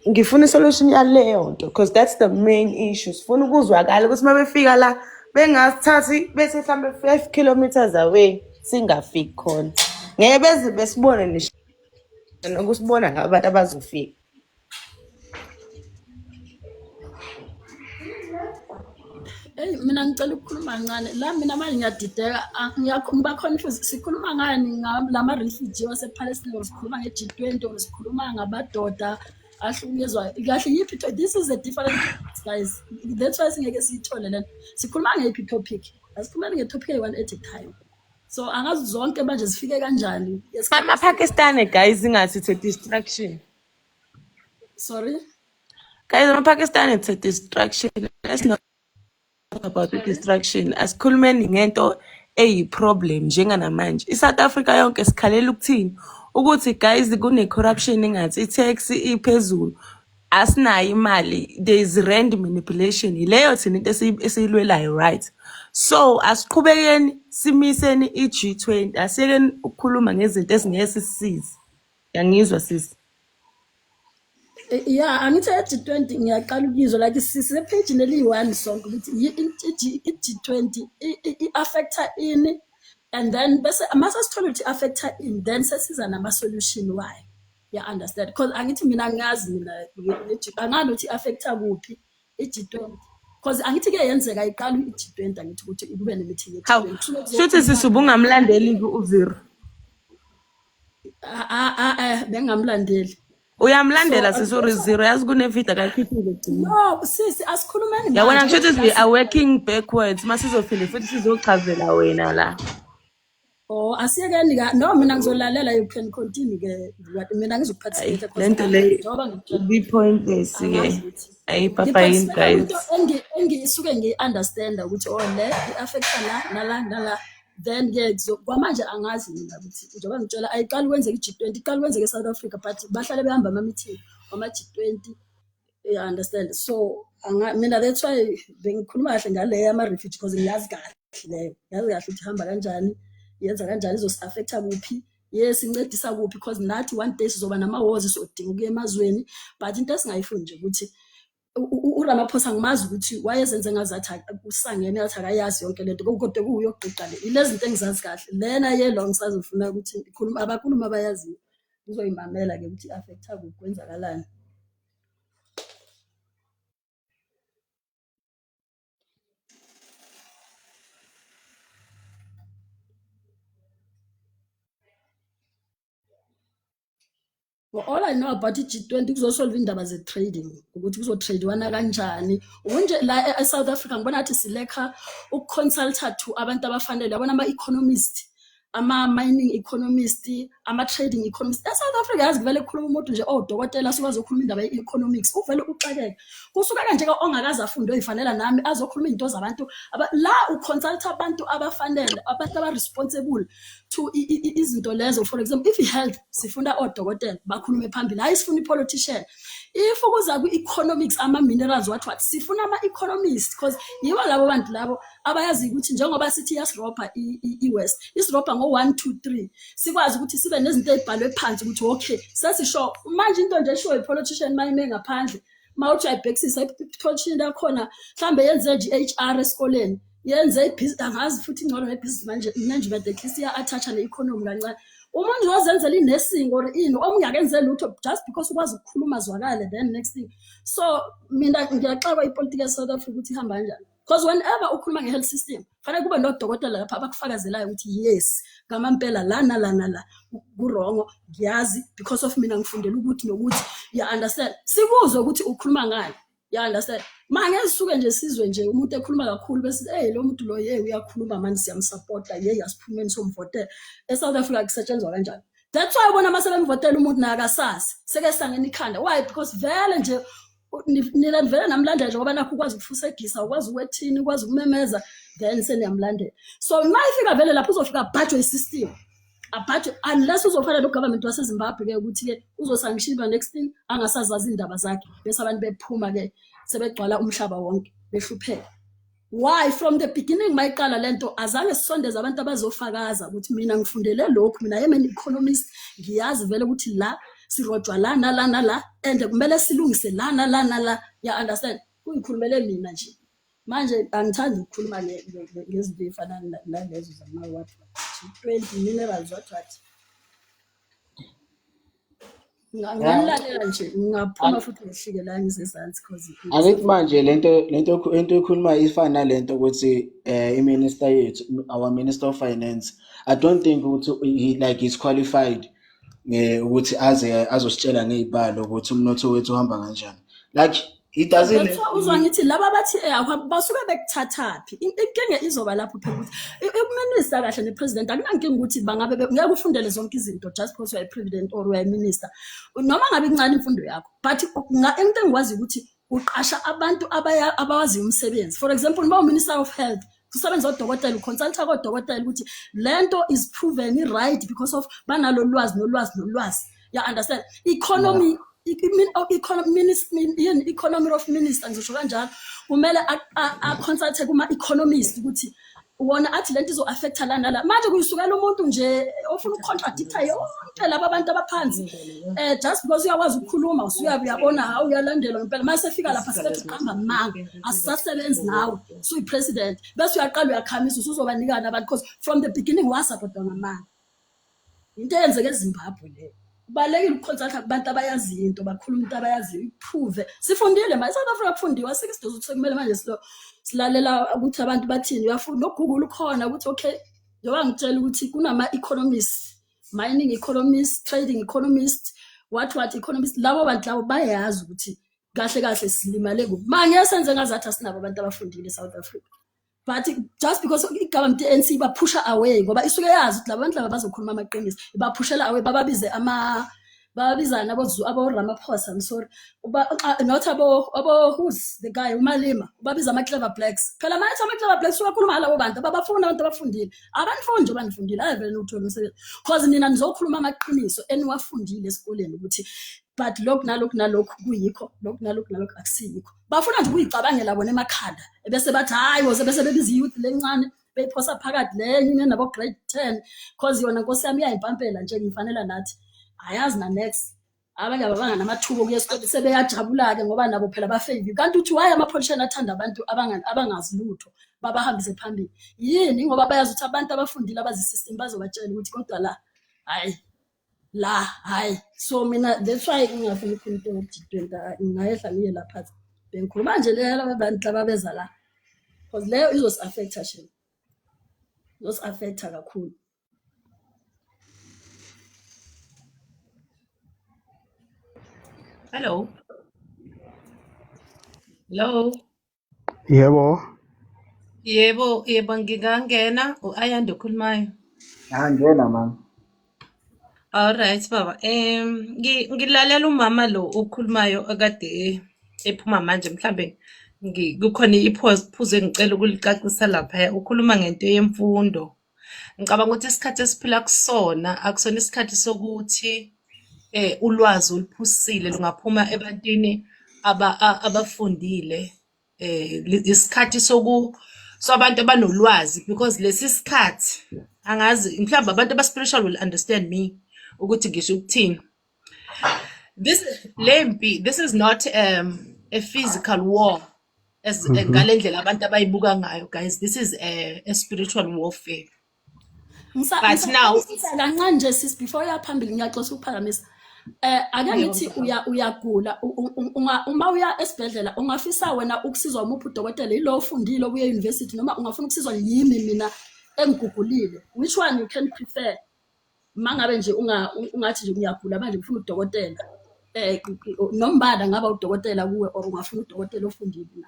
ngifuna isolution yaleyo nto because that's the main issue. Sifuna ukuzwakala ukuthi mabefika la bengasithathi bese mhlambe 5 kilometers away singafiki khona. Ngeke beze besibone nokusibona ngabantu abazofika. Mina ngicela ukukhuluma kancane la mina manje ngiyadideka ngiba confused sikhuluma ngani ngama refugee wasePalestine sikhuluma nge-G20 sikhuluma ngabadoda ahlukunyezwa kahle yiphi this is a different guys. That's why singeke siyithole lento sikhuluma ngeyiphi topic asikhuluma ngetopic eyi-one at a time. So angazi zonke manje zifike kanjani. Ama-Pakistani guys ingathi it's a distraction. Sorry guys, ama-Pakistani it's a distraction. Let's not talk about the distraction. Asikhulumeni ngento eyi-problem njenganamanje. I-South Africa yonke sikhalela ukuthini ukuthi guys kune-corruption engathi i-tax iphezulu asinayo imali. There is rand manipulation. Ileyo thina into esiyilwelayo right. So asiqhubekeni simiseni i-G20 asiyekeni ukukhuluma ngezinto ezingeke sisisize. Yangizwa sisi. Yeah, angithi i-G20 ngiyaqala ukuyizwa like sisepage neli-1 sonke ukuthi i-G20 i-affecta ini and then bese masasithola ukuthi i-affecta ini then sesiza nama-solution why. Yeah, understand because angithi mina ngazi mina angani ukuthi i-affecta kuphi i-G20 because angithi ke yenzeka iqala i-G20 angithi ukuthi kube ne-meeting Hawu, ye-G20 shuthi sisubungamlandeli ku-Zero. bengamlandeli Uyamlandela sisuri Zero yazi kunevida kayikhithile gcina. no sisi asikhulumeni Yabona manje. kushuthi we are working backwards masizofile futhi sizochazela wena la. Oh asiyekeni ka no mina ngizolalela you can continue ke mina ngizokuphathisa Lento le be pointless ke. Ay papa yini guys. engisuke ngi-understand ukuthi le i-affecta nala then ke kwamanje angazi mina ukuthi njengoba ngitshela ayiqali kwenzeka i-G20 iqali kwenzeka eSouth Africa but bahlale behamba ama-meeting wama-G20 you understand so mina that's why bengikhuluma kahle ngale yama-refugee because ngiyazi kahle leyo yazi kahle ukuthi hamba kanjani yenza kanjani izosi-affecta kuphi yes incedisa kuphi because nathi one day sizoba nama-wars sodinga ukuya emazweni but into esingayifuni nje ukuthi uRamaphosa ngimazi ukuthi wayezenze ngazathi usangene athi akayazi yonke lento kodwa kuyoqoqa le ilezi zinto engizazi kahle lena yelo ngisazofuna ukuthi ikhuluma abakhuluma abayaziyo ngizoyimamela ke ukuthi affecta kuphi kwenzakalani. Well, all I know about i-G20 kuzosolve indaba ze-trading ukuthi kuzotradewana kanjani unje la eSouth Africa ngibona athi silekha ukuconsulta to abantu abafanele yabona ama-economist ama-mining economist ama-trading economist eSouth Africa yazi kuvele kukhuluma umuntu nje odokotela asuke azokhuluma indaba ye-economics uvele uxakeke kusuka kanje ka ongakazi afunde oyifanela nami azokhuluma izinto zabantu la uconsulta abantu abafanele abantu aba-responsible to izinto lezo for example if health sifunda odokotela bakhulume phambili hayi sifuna i-politician if kuza ku-economics ama-minerals what sifuna ama-economist because yibo labo bantu labo abayazi ukuthi njengoba sithi yasirobha i-West isirobha ngo-1 2 3 sikwazi ukuthi sibe nezinto ezibhalwe phansi ukuthi okay sesisho manje into nje eshiwo i-politician mayime ngaphandle mawuthi ayibhekisisa i-politician yakhona mhlambe yenze nje i-HR esikoleni yenze i-business angazi futhi ingcono ne-business management at least iya-attach ne-economy kancane umuntu uzenzela i-nursing or ini omungakenze lutho just because ukwazi ukukhuluma zwakale then next thing so mina ngiyaxakwa ipolitiki eSouth Africa ukuthi ihamba kanjani because whenever ukhuluma nge-health system fanele kube nodokotela lapha abakufakazelayo ukuthi yes ngamampela lana la kurongo ngiyazi because of mina ngifundela ukuthi nokuthi you understand sikuzwe ukuthi ukhuluma ngani you understand manje sisuke nje sizwe nje umuntu ekhuluma kakhulu bese lo muntu lo uyakhuluma manje siyamsupporta yasiphumeni somvotela eSouth Africa kusetshenzwa kanjani that's why ubona masebemvotela umuntu nakasasi seke sangena ikhanda why because vele nje nina vele namlandela nje ngoba nakho ukwazi ukufusegisa ukwazi ukwethini ukwazi ukumemeza then seniyamlandela so mayifika vele lapho uzofika budget system budget unless uzofana lo government waseZimbabwe ke ukuthi ke uzosangishiba next thing angasazazi indaba zakhe bese abantu bephuma ke sebegcwala umhlaba wonke behlupheka why from the beginning mayiqala lento azange sisondeze abantu abazofakaza ukuthi mina ngifundele lokhu mina yemi economist ngiyazi vele ukuthi la sirojwa la and kumele silungise la ya understand kungikhulumele mina nje manje angithandi ukukhuluma ngezinto ezifana nalezo zama-what 20 minerals what ngalalela nje ngaphuma futhi ngihlike la ngisezansi because Angithi manje lento ekhuluma ifana nalento ukuthi i-minister yethu our minister of finance I don't think ukuthi he's qualified ukuthi azositshela ngezibalo ukuthi umnotho wethu uhamba kanjani like he doesn't uzwangithi laba bathi basuke bekuthathaphi inkinga izoba lapho phela ukuthi uminister kahle nepresident akunankinga ukuthi bangabe ngeke ufundele zonke izinto just because you are a president or you are a minister noma ngabe incane imfundo yakho but into engikwazi ukuthi uqasha abantu abawazi umsebenzi for example uma minister of health kusebenza odokotela uconsulta kodokotela ukuthi lento is proven right because of banalo lwazi you understand economy economy of minister ngisho kanjalo kumele a-consult kuma-economist ukuthi wona athi lento izo affecta lana la manje kuyisukela umuntu nje ofuna ukucontradicta yonke laba abantu abaphansi just because uyakwazi ukukhuluma uyabona hawu uyalandelwa ngempela mase fika lapha sibethi qamba manga asisasebenzi nawe suyi-president bese uyaqala uyakhamisa usuzobanikana abantu because from the beginning wasupportwa ngamanga into eyenzeka eZimbabwe leyo Balekile uconsult abantu abayaziyo into bakhuluma into abayaziyo iprove sifundile manje South Africa kufundiwa 6 days ukuthi kumele manje silalela ukuthi abantu bathini uyafunda noGoogle ukhona ukuthi okay njengoba ngitshela ukuthi kunama economists mining economists trading economists what economists labo bantu labo bayazi ukuthi kahle silimale kuphi manje senze ngazathi asinabo abantu abafundile eSouth Africa but just because igovernment ANC bapusha away ngoba isuke yazi ukuthi labantu laba bazokhuluma amaqiniso baphushela away bababizana abo Ramaphosa I'm sorry not abo who's the guy uMalema babiza ama clever blacks phela manje ama clever blacks uyakhuluma labo bantu abafuna abantu abafundile abanifuni nje banifundile ayivele uthola umsebenzi because nina nizokhuluma amaqiniso eniwafundile esikoleni ukuthi but nalokhu kuyikho nalokhu akusiyikho bafuna nje ukuyicabangela bona emakhanda bese bathi hayi woze bese bebiza youth lencane beyiphosa phakathi lenye nabo grade 10 because yona Nkosi yami iyayimpampela nje ngifanele nathi ayazi na next abanye abanga namathubo kuyesikole sebeyajabula ke ngoba nabo phela bafeyili kanti uthi why amapolitician athanda abantu abangazi lutho babahambise phambili yini ngoba bayazi ukuthi abantu abafundile abazi system bazobatshela ukuthi kodwa hayi so mina that's why ngingafuna ukuthi into ngayehla ngiye lapha bengikhuluma nje lelo abantu ababeza la because leyo izos affecta shini izos affecta kakhulu. Hello. Yebo ngingangena uAyanda ukhulumayo. Ngena mama. Alright baba. Ngilalela umama lo okhulumayo akade ephuma manje mhlambe kukhona iphuzo engicela ukulicacisa lapha ukhuluma ngento yemfundo. Ngicabanga ukuthi isikhathi esiphila kusona akusona isikhathi sokuthi ulwazi oluphusile lungaphuma ebantwini abafundile isikhathi abantu abanolwazi because lesi sikhathi angazi mhlawumbe abantu abaspiritual will understand me ukuthi ngisho ukuthini this is not a physical war as ngalendlela abantu abayibuka ngayo guys this is a spiritual warfare but now kancane nje sis before yaphambili ngiyaxoxa ukuphakamisa ake ngithi uyagula uma uya esibhedlela ungafisa wena ukusizwa umuntu udokotela ilo ufundile obuye university noma ungafuna ukusizwa yimi mina engigugulile which one you can prefer mangabe nje ungathi nje uyagula manje ufuna udokotela nombala ngaba udokotela kuwe or ungafuna udokotela ofundile na.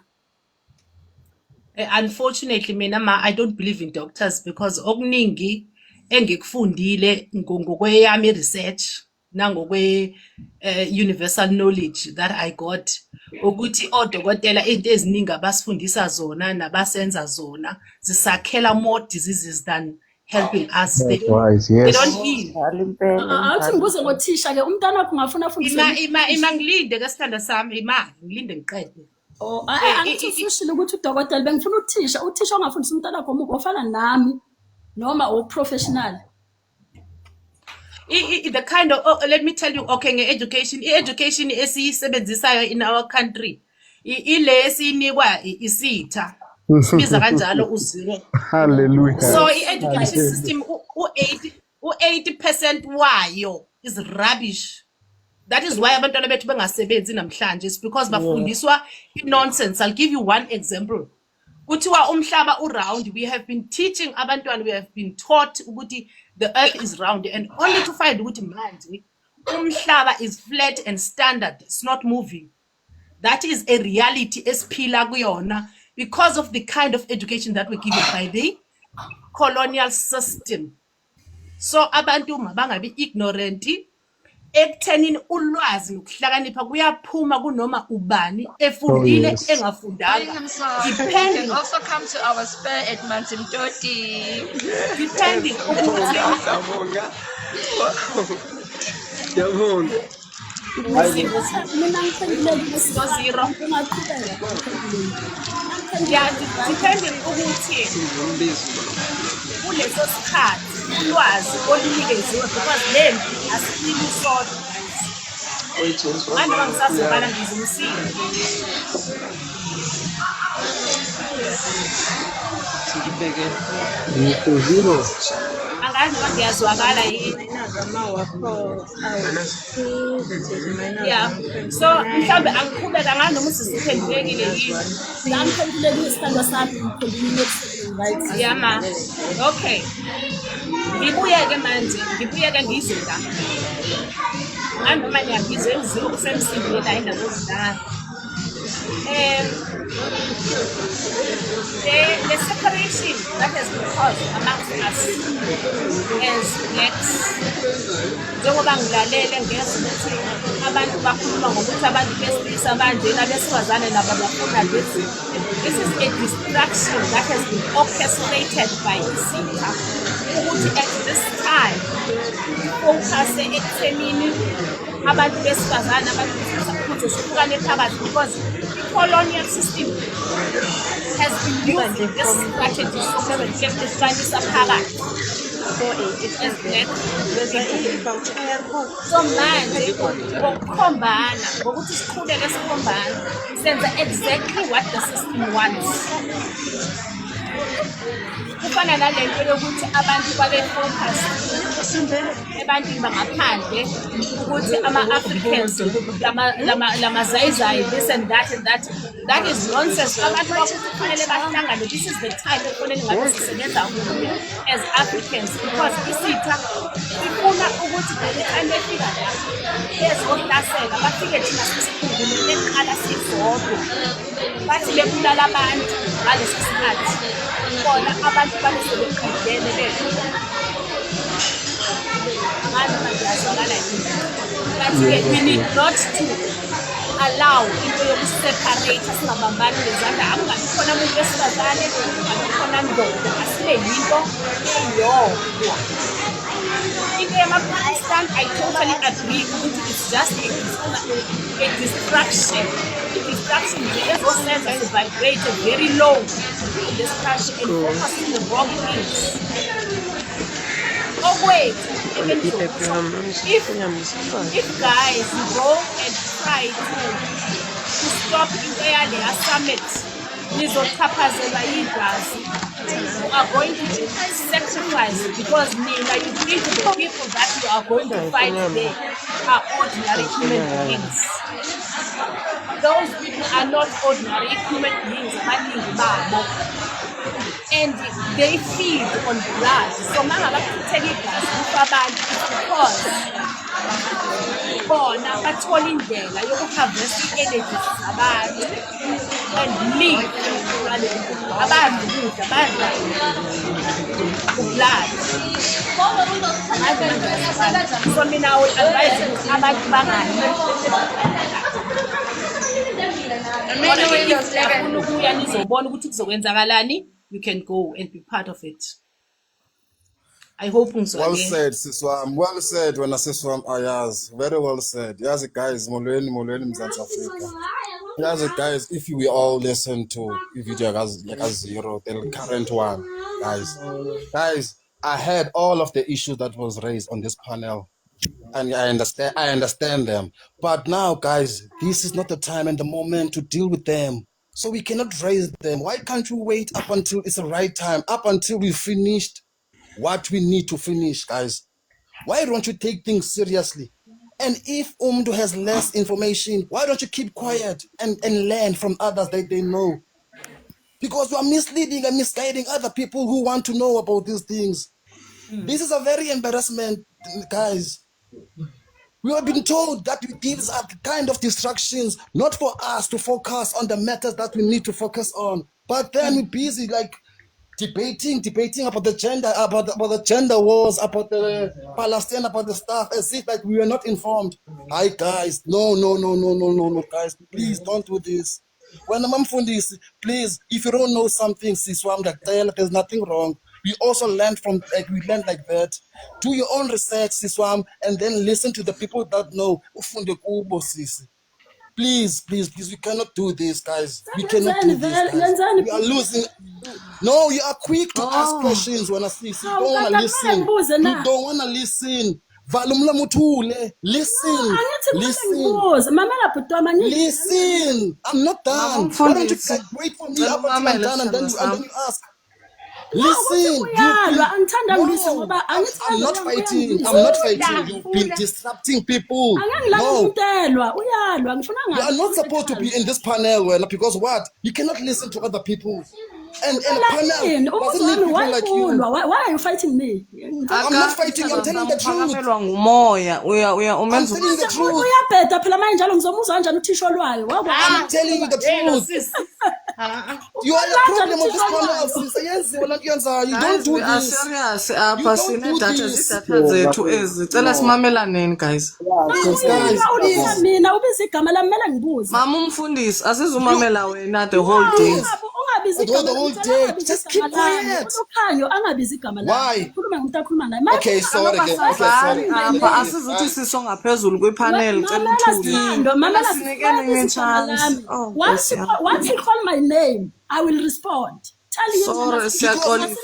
Unfortunately mina I don't believe in doctors because okuningi engikufundile ngokweyami research nangokwe universal knowledge that I got ukuthi odokotela into eziningi abasifundisa zona nabasenza zona zisakhela more diseases than helping us. They don't heal. Awuthi ngibuze ngothisha ke umntana wakho ungafuna afundise ima ngilinde ke sithanda sami ngilinde ngiqede. Angithusile ukuthi udokotela bengifuna uthisha ongafundisa umntana wakho ofana nami noma o-professional. The kind of let me tell you okay education esiyisebenzisayo in our country ile esinikwa isitha sibiza kanjalo u0 hallelujah so education system u80% wayo is rubbish. That is why abantwana bethu bengasebenzi namhlanje is because bafundiswa nonsense. I'll give you one example. Kuthiwa umhlaba uround, we have been teaching abantwana, we have been taught ukuthi the earth is round and only to find ukuthi manje umhlaba is flat and standard, it's not moving. That is a reality esiphila kuyona because of the kind of education that we're given by the colonial system. So abantu mabangabi ignorant ekuthenini ulwazi nokuhlakanipha kuyaphuma kunoma ubani efundile engafundanga depending also come to our spur at Manzimtoti depending depending ukuthi kuleso sikhathi ulwazi olunikeziwe because lempi asifiki sodwa manje bangisazobala ngizimsini angazi uma ngiyazwakala yini. Yeah, so mhlawumbe angiqhubeka nganoma usiziphendulekile yini. Ngiphendulekile isithando sami ngiphendulile right. Yeah ma. Okay. Ngibuyeke manje, ngibuyeke ngizwe la. Nami manje ngiyizwe uzilo kusemsindweni la indawo zidala. The separation that has been caused amongst us as blacks, njengoba ngilalele ngezwe ukuthi abantu bakhuluma ngokuthi abantu besilisa abanjena besifazane nabo bafuna lezi. This is a distraction that has been orchestrated by isitha ukuthi at this time focus ekuthenini abantu besifazane abantu besilisa ukuthi sihlukane phakathi because colonial system has been using this strategy to phakathi. So manje ngokukhombana ngokuthi siqhubeke sikhombana senza exactly what the system wants. Kufana nalento yokuthi abantu babe focus ebantwini bangaphandle ukuthi ama-Africans lamazayizayi this and that and that. That is nonsense. Abantu bakuthi kufanele bahlangane. This is the time ekufanele ngabe sisebenza kuyo as Africans because isitha ifuna ukuthi time befika la bezoklasela bafike thina sisikhungule eqala sisodwa bathi bebulala abantu ngalesi sikhathi bona abantu basebeqedene bethu. But we need not to allow into yokuseparate singabambani ngezandla akungabi khona umuntu wesifazane kungabi khona ndoda asibe yinto eyodwa. Into yama-Pakistan I totally agree ukuthi it's just a distraction. The distraction ezosenza vibrate very low in this country and focus on the wrong things. Oh wait, if guys go and try to stop the summit, you are going to be sacrificed because you think the people that you are going to fight there are ordinary human beings. Those people are not ordinary human beings, and they feed on blood. So mama take it because bona bathola indlela yokuharvest energy zabantu and live abantu kudla badla blood. So mina I would advise abantu bangani ukuya nizobona ukuthi kuzokwenzakalani. You can go and be part of it. I hope well said, Siswam. Well said, when I Siswam Ayaz. Very well said. Yes, guys, Molweni Mzansi Africa. Yes, guys, if we all listen to the video like a zero, the current one, guys, I heard all of the issues that was raised on this panel. And I understand them. But now, guys, this is not the time and the moment to deal with them. So we cannot raise them. Why can't we wait up until it's the right time, up until we finished what we need to finish, guys? Why don't you take things seriously? And if Umdu has less information, why don't you keep quiet and learn from others that they know? Because you are misleading and misguiding other people who want to know about these things. This is a very embarrassment, guys. We have been told that these are the kind of distractions, not for us to focus on the matters that we need to focus on. But then we're busy like debating about the gender, about the gender wars, about the Palestine, about the stuff, as if like we were not informed. Hi guys, no, guys, please don't do this. When I'm this, please, if you don't know something, Siswam, there's nothing wrong. We also learned like that. Do your own research, Siswam, and then listen to the people that know. Please, we cannot do this, guys. We cannot do this, guys. We are losing. No, you are quick to ask questions when I see. You don't want to listen. You don't want to listen. Listen. I'm not done. Why don't you wait for me up until I'm done and then you ask? Listen, uyalwa angithanda ngilise ngoba I'm not fighting. I'm not fighting. You've been disrupting people. angangilanga No, umuntu uyalwa ngifuna you are not supposed to be in this panel, Wena, because what? You cannot listen to other people. And panel doesn't need people like you. Why are you fighting me? I'm not fighting. I'm telling the truth. Phakamelwa ngumoya I'm telling the truth. uyabheda phela manje njalo ngizomuzwa kanjani uthisha olwayo I'm telling you the truth. You are the problem of this panel, sis. Ayenziwe lento yenzayo. You don't do we are this. serious You apha don't sine do data this. zidata zethu ezi cela simamelaneni guys ulisa mina ubiza igama lami kumele ngibuze mama umfundisi asizumamela wena the whole day ungabizi The whole day. Just keep quiet. ukhanyo angabizi igama Why? lami khuluma ngumuntu akhuluma naye Okay, sorry again. Okay, sorry. apha asizuthi siso ngaphezulu kwepanel cela uthule sinikeni chance oh once he call my name I will respond. Tell you sorry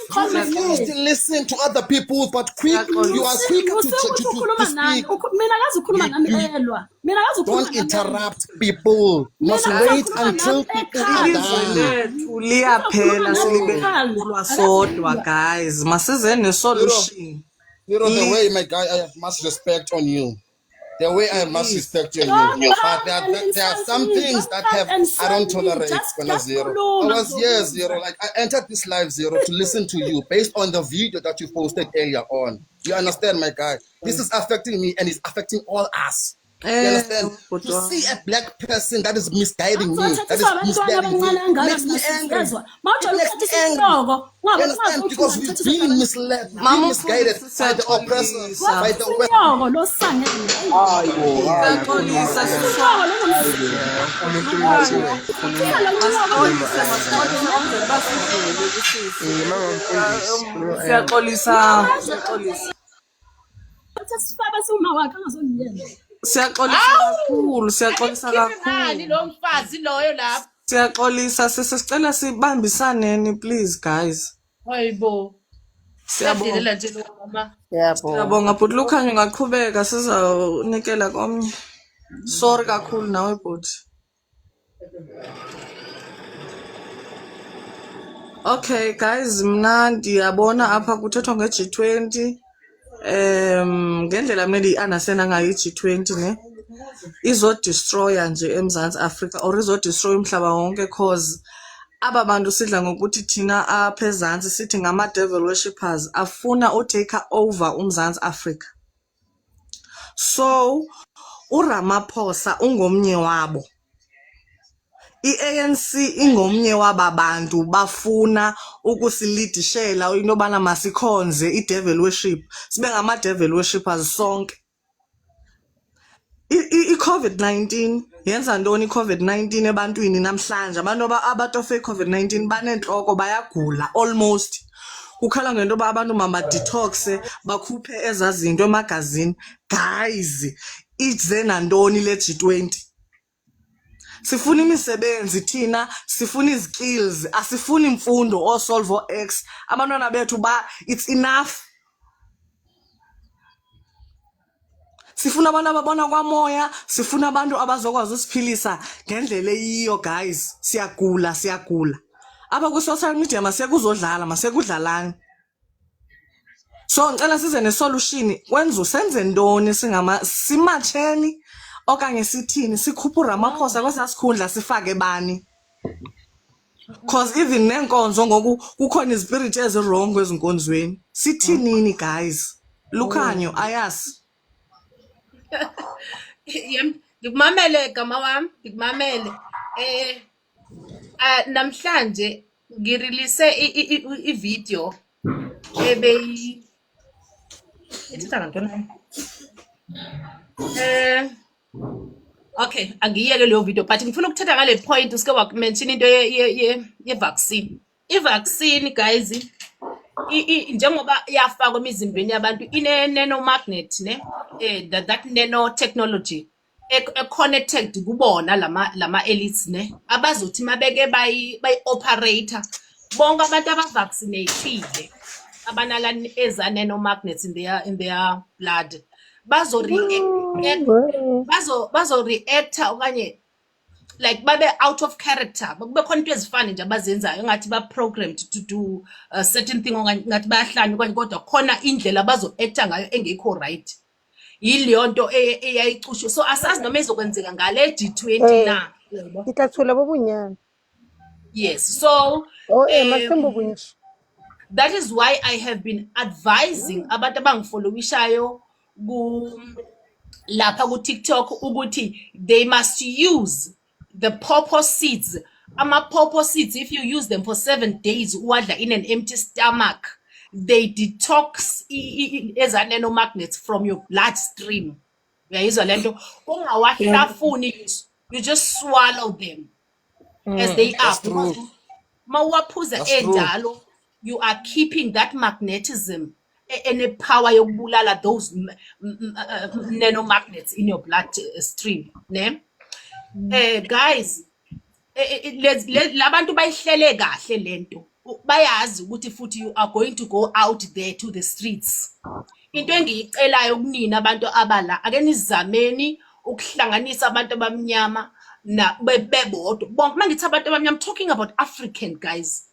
Because you refuse to listen to other people, but you are quicker to speak. mina akazi ukhuluma nami elwa mina akazi ukhuluma Don't interrupt people. Must wait until people are done. lethu liyaphela silibelwa sodwa guys masizeni nesolution The way, my guy, I have much respect on you. The way I have much respect on you. But there are some things that I don't tolerate when I Zero. I was here, Zero. Like, I entered this live, Zero, to listen to you based on the video that you posted earlier on. You understand, my guy? This is affecting me and it's affecting all us. You understand? To see a black person that is misguiding me, that is misguiding me, makes me angry. It makes me angry. You understand? Because we've been misled, we've been misguided by the oppressors, by the siyaxolisa kakhulu lo mfazi loyo lapha siyaxolisa sisicela sibambisaneni please guys hayibo siyadelela nje lo mama siyabonga but Lukhanya ngaqhubeka sizawunikela komnye sorry kakhulu nawe but okay guys mna ndiyabona apha kuthethwa nge-G20 ngendlela mele i-understand ngayo i-G20 ne izodestroya nje eMzantsi Afrika or izodestroy umhlaba wonke cause aba bantu sidla ngokuthi thina apha ezantsi sithi ngama-devil worshippers afuna utake over uMzantsi Afrika. So uRamaphosa ungomnye wabo, i-ANC ingomnye wababantu bafuna ukusilidishela into yobana masikhonze i-devil worship sibe ngama-devil worshippers sonke. I-COVID-19 yenza ntoni i-COVID-19 ebantwini namhlanje? Abantu abatofe i-COVID-19 banentloko bayagula almost. Kukhala ngento yoba abantu mama-detoxe bakhuphe ezaa zinto emagazini. Guys, ize nantoni le G20? Sifuna imisebenzi thina, sifuna izikills, asifuni imfundo o solve o X. Abantwana bethu it's enough. Sifuna abantu ababona kwamoya, sifuna abantu abazokwazi usiphilisa ngendlela eyiyo guys. Siyagula. Apha ku social media masiyakuzodlala, masiyakudlalana. So ngicela size nesolution, senze ntoni simatsheni okanye sithini sikhuphe uRamaphosa kwesasikhundla sifake bani? Cause even nenkonzo ngoku kukhona izispirit ezirong kwezinkonzweni. Sithinini guys? Lukhanyo ayasi. Ngikumamele gama wami, ngikumamele. Namhlanje ngirelease i-video ithatha ngantoni? Okay, angiyeke leyo video but ngifuna ukuthetha ngale point usike wakumention into ye-vaccine. I-vaccine guys njengoba yafakwa emizimbeni yabantu ine-nanomagnet ne that nanotechnology connected kubona lama elites ne abazothi mabeke bayi-operator bonke abantu abavaccinatile abanala eza nanomagnets in their blood bazo reacta okanye like babe out of character kube khona into ezifana nje abazenzayo ngathi ba programmed to do a certain thing okanye ngathi bayahlanya okanye kodwa khona indlela abazo acta ngayo engekho right yileyo nto eyayicushwe so asazi noma ezokwenzeka ngale G20 na Itathula bobunyana. yes so Masembo bunyishi. that is why I have been advising abantu abangifollowishayo ku lapha ku TikTok ukuthi they must use the pawpaw seeds. Pawpaw seeds, if you use them for 7 days, uwadla in an empty stomach, they detox as nanomagnets from your bloodstream. Uyayizwa lento ungawahlafuni, you just swallow them as they are. Mawaphuza enjalo, you are keeping that magnetism and a power yokubulala those nanomagnets in your blood stream. Ne? Guys, labantu bayihlele kahle lento. Bayazi ukuthi futhi you are going to go out there to the streets. Into engiyicelayo kunina abantu abala ake nizameni ukuhlanganisa abantu abamnyama na bebodwa. Bonke mangithi abantu abamnyama, I'm talking about African guys.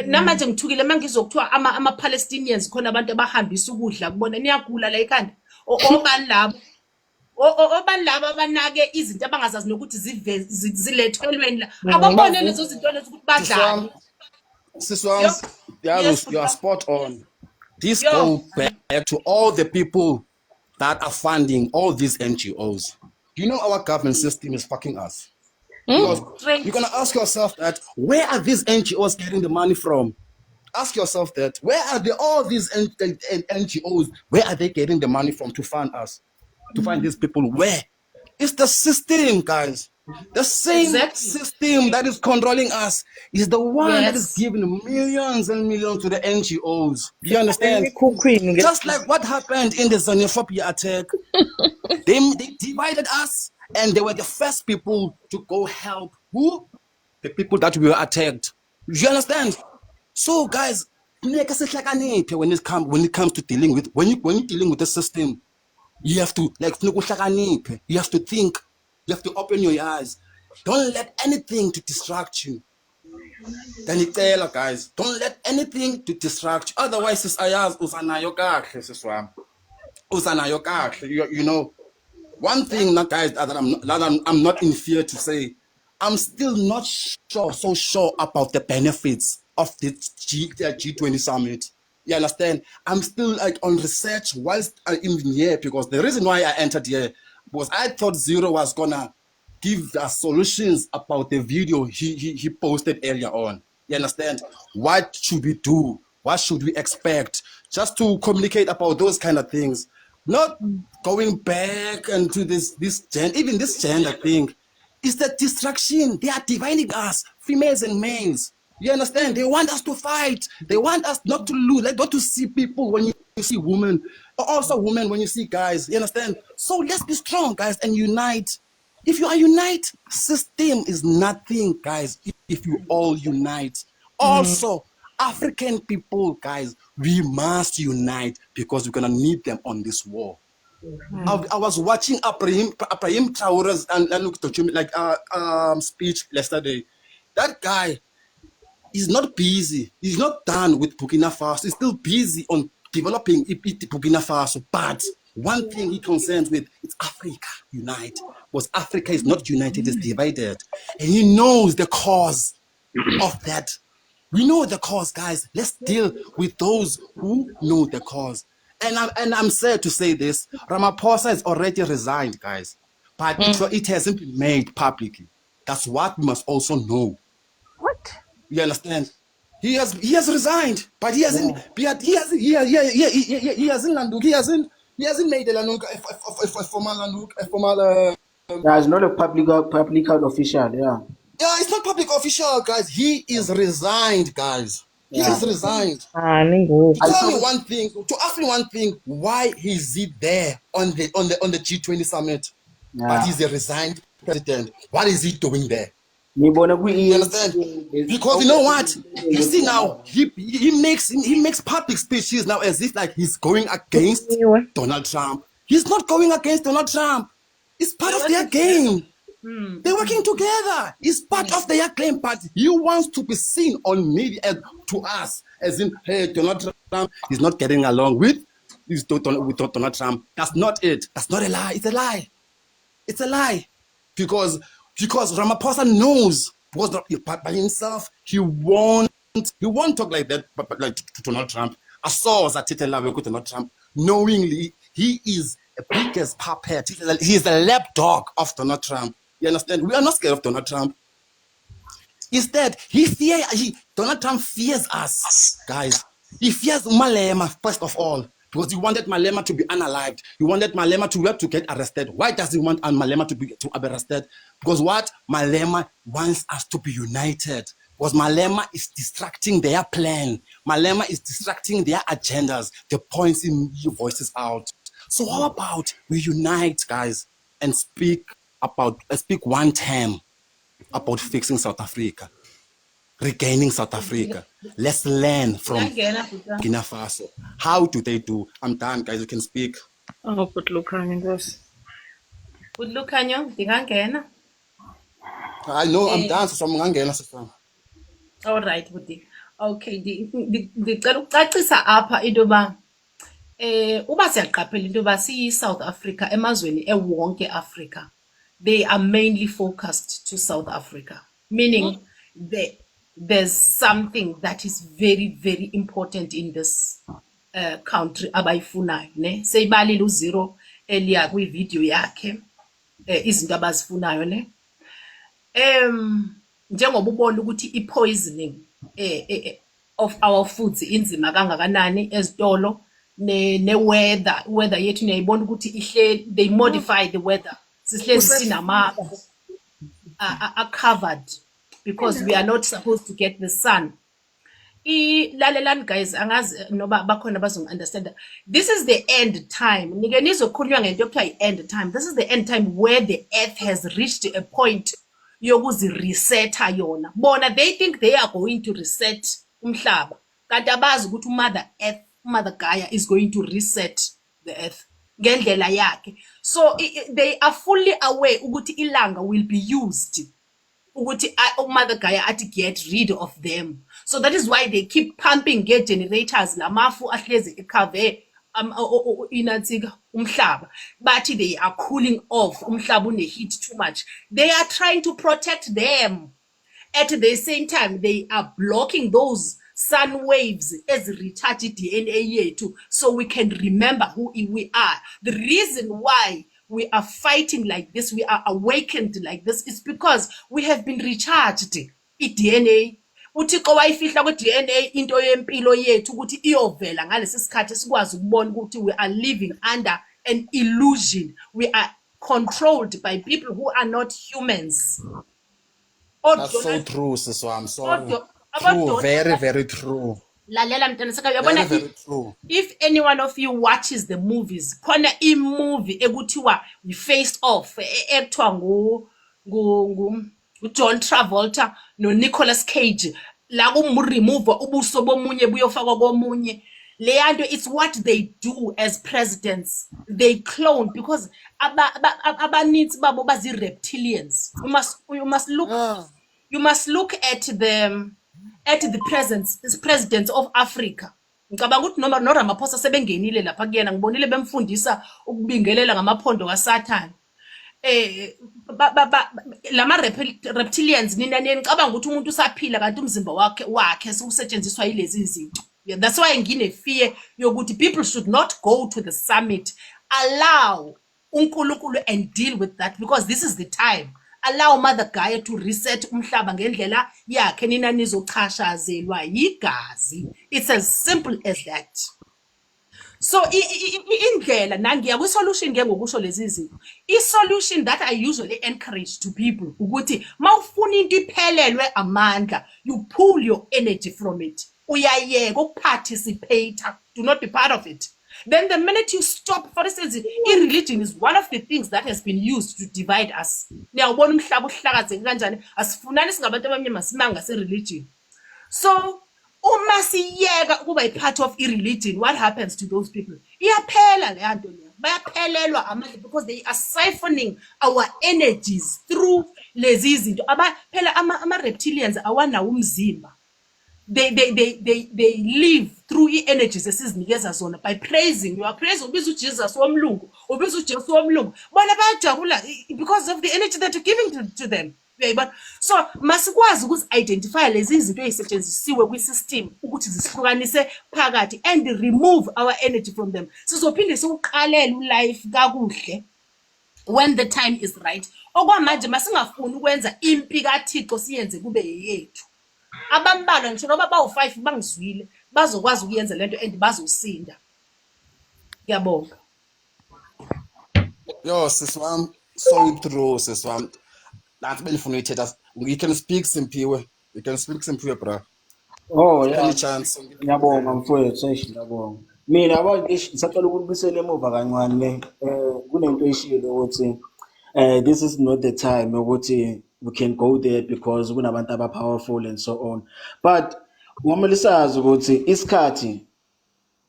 Namanje ngithukile mangizokuthiwa ama Palestinians khona abantu abahambisa ukudla kubona niyagula la ekhanda. Obani labo? Obani labo abanake izinto abangazazi nokuthi zilethelweni la. Ababone lezo zinto lezo ukuthi badlala. Siswams, you are spot on. This goes back to all the people that are funding all these NGOs. You know our government system is fucking us. Because you're gonna ask yourself that where are these NGOs getting the money from? Ask yourself that where are all these NGOs? Where are they getting the money from to fund us? To find these people? Where? It's the system, guys. The same system that is controlling us is the one that is giving millions and millions to the NGOs. Do you understand? Just like what happened in the xenophobia attack. They divided us and they were the first people to go help who? The people that were attacked. Do you understand? So guys, when it comes to dealing with when you're dealing with the system, you have to you have to think. You have to open your eyes. Don't let anything to distract you. Then you tell guys, don't let anything to distract you. Otherwise, it's ayaz usanayo kahle siswami. Usanayo kahle. You know, one thing, guys, that I'm not in fear to say, I'm still not so sure about the benefits of the G20 summit. You understand? I'm still like on research whilst I'm in here because the reason why I entered here was I thought Zero was gonna give us solutions about the video he posted earlier on. You understand? What should we do? What should we expect? Just to communicate about those kind of things. Not going back into this gender thing. It's the distraction. They are dividing us, females and males. You understand? They want us to fight. They want us not to lose, like not to see people when you see women, or also women when you see guys. You understand? So let's be strong, guys, and unite. If you are unite, system is nothing, guys. If you all unite. Also, African people, guys, we must unite because we're gonna need them on this war. I was watching Ibrahim Traore's speech yesterday. That guy is not busy. He's not done with Burkina Faso. He's still busy on developing Burkina Faso. But one thing he concerns with is Africa unite. Because Africa is not united, it's divided. And he knows the cause of that. We know the cause, guys. Let's deal with those who know the cause. And I'm sad to say this. Ramaphosa has already resigned, guys. But it hasn't been made publicly. That's what we must also know. What? You understand? He has resigned, but he hasn't made a formal It's not a public official, yeah. Yeah, it's not public official, guys. He is resigned, guys. He is resigned. Tell me one thing. To ask me one thing, why is he there on the G20 summit? But he's a resigned president. What is he doing there? You understand? Because you know what? You see now, he makes public speeches now as if like he's going against Donald Trump. He's not going against Donald Trump. It's part of their game. They're working together. It's part of their claim, but he wants to be seen on media to us, as in, hey, Donald Trump is not getting along with Donald Trump. That's not it. That's not a lie. It's a lie. It's a lie. Because Ramaphosa knows, because by himself, he won't talk like that, but like to Donald Trump. I saw with Donald Trump, knowingly he is the biggest puppet. He is the lapdog of Donald Trump. You understand? We are not scared of Donald Trump. Instead, Donald Trump fears us, guys. He fears Malema, first of all, because he wanted Malema to be unalived. He wanted Malema to get arrested. Why does he want Malema to be arrested? Because what? Malema wants us to be united. Because Malema is distracting their plan. Malema is distracting their agendas. The points in your voices out. So how about we unite, guys, and speak one term about fixing South Africa, regaining South Africa. Let's learn from Burkina Faso. How do they do? I'm done, guys. You can speak. Oh, good look, Good look, ndingangena. I know, I'm done. So I'm all right, Buti. Okay, ndicela ukucacisa apha into yoba uba siyaqaphela into yoba siyi-South Africa emazweni ewonke Africa. They are mainly focused to South Africa, meaning there's something that is very, very important in this country abayifunayo ne seyibalile uZero earlier kwi-video yakhe izinto abazifunayo ne njengoba ubona ukuthi i-poisoning of our foods inzima kangakanani ezitolo weather yethu niyayibona ukuthi ihle they modify the weather sihlezi sinama are covered because we are not supposed to get the sun. Lalelani guys, angazi noba bakhona bazongi-understand that this is the end time. Nike nizokhulunywa ngento ekuthiwa i-end time. This is the end time where the earth has reached a point yokuzi-reseta yona. Bona they think they are going to reset umhlaba. Kanti abazi ukuthi Mother Gaia is going to reset the earth. Ngendlela yakhe. So they are fully aware ukuthi ilanga will be used. Ukuthi Mother Gaia ati get rid of them. So that is why they keep pumping get generators lamafu ahlezi ekhave inatsika umhlaba. But they are cooling off umhlaba une heat too much. They are trying to protect them. At the same time they are blocking those sun waves as recharge DNA yethu so we can remember who we are. The reason why we are fighting like this, we are awakened like this, is because we have been recharged. I-DNA uThixo wayifihla kwe-DNA into yempilo yethu ukuthi iyovela ngalesi sikhathi sikwazi ukubona ukuthi we are living under an illusion. We are controlled by people who are not humans. That's so true, Siso. I'm sorry. True, very, very true. Very, very true. If any one of you watches the movies, khona movie ekuthiwa we faced off ekuthiwa John Travolta no Nicolas Cage la kumremove ubuso bomunye buyofakwa komunye. Leyanto, it's what they do as presidents. They clone because abaninzi babo bazi reptilians. You must look at the presidents of Africa. Ngicabanga ukuthi noma no Ramaphosa sebengenile lapha kuyena ngibonile bemfundisa ukubingelela ngamaphondo kaSathane. Lama reptilians nina ngicabanga ukuthi umuntu usaphila kanti umzimba wakhe usetshenziswa yilezi izinto. That's why ngine fear yokuthi people should not go to the summit. Allow uNkulunkulu and deal with that because this is the time. Allow Mother Gaia to reset umhlaba ngendlela yakhe nina nizochashazelwa yigazi. It's as simple as that. So indlela nangiya ku solution ngengokusho lezi izinto. I-solution that I usually encourage to people ukuthi mawufuna into iphelelwe amandla, you pull your energy from it. Uyayeka ukuparticipate, do not be part of it. Then the minute you stop, for instance, religion is one of the things that has been used to divide us. Niyawubona umhlaba uhlakazeke kanjani, asifunani singabantu abamnyama simanga se-religion. So uma siyeka ukuba part of religion, what happens to those people? Iyaphela le nto leyo. bayaphelelwa amandla because they are siphoning our energies through lezi zinto phela ama-reptilians awanawo umzimba. They live through energies esizinikeza zona by praising. You are praising ubiza uJesus womlungu, ubiza uJesu womlungu. Bona bayajabula because of the energy that you're giving to them. So masikwazi ukuzi-identify lezi zinto ezisetshenzisiwe kwi-system ukuthi zisihlukanise phakathi and remove our energy from them. Sizophinde siuqalele ulife kakuhle when the time is right. Okwamanje masingafuni ukwenza impi kaThixo siyenze kube yethu. Abambalwa ngisho noba bawu-5 bangizwile bazokwazi ukuyenza lento and bazosinda. Ngiyabonga. Yo, sis wami, so true, sis wami. Nansi benifuna uyithetha. You can speak Simpiwe. You can speak Simpiwe, bro. Oh, Any yeah. chance? Ngiyabonga mfowethu, ngiyabonga. Mina ngisacela ukubuyisela emuva kancane kunento eshilo ukuthi this is not the time ukuthi we can go there because kunabantu aba powerful and so on. But ngomele sazi ukuthi isikhathi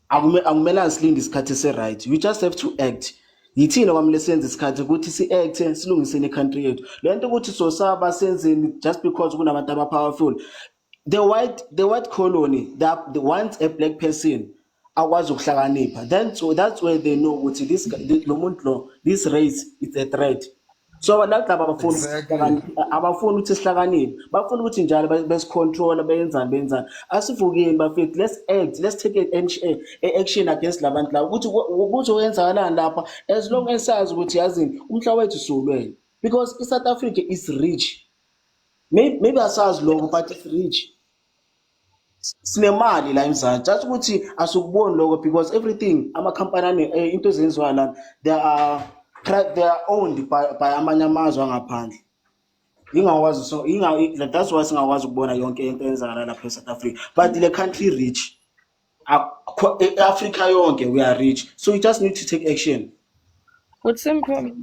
akumele silinde isikhathi se-right. You just have to act. Yithina kwamele senze isikhathi ukuthi si-act silungise ne-country yethu. Lento ukuthi sosaba senzeni just because kunabantu aba powerful. The white colony, the once a black person akwazi ukuhlakanipha. That's where they know ukuthi this race is a threat. So laba abafuni ukuthi sihlakaniphe, bafuna ukuthi njalo besicontrol benzani. Asivukeni bafethu, let's act, let's take action against labantu laba ukuthi wenzakalani lapha as long as sazi ukuthi yazini umhlaba wethu usulwele because South Africa is rich. Maybe asazi lokho but it's rich. Sinemali la emzansi just ukuthi asukuboni lokho because everything amakhampani into ezenziwa la they are owned by amanye amazwe angaphandle. Ingakwazi so that's why singakwazi ukubona yonke into eyenzakala lapha eSouth Africa but the country rich. Africa yonke we are rich, so you just need to take action. What's simple?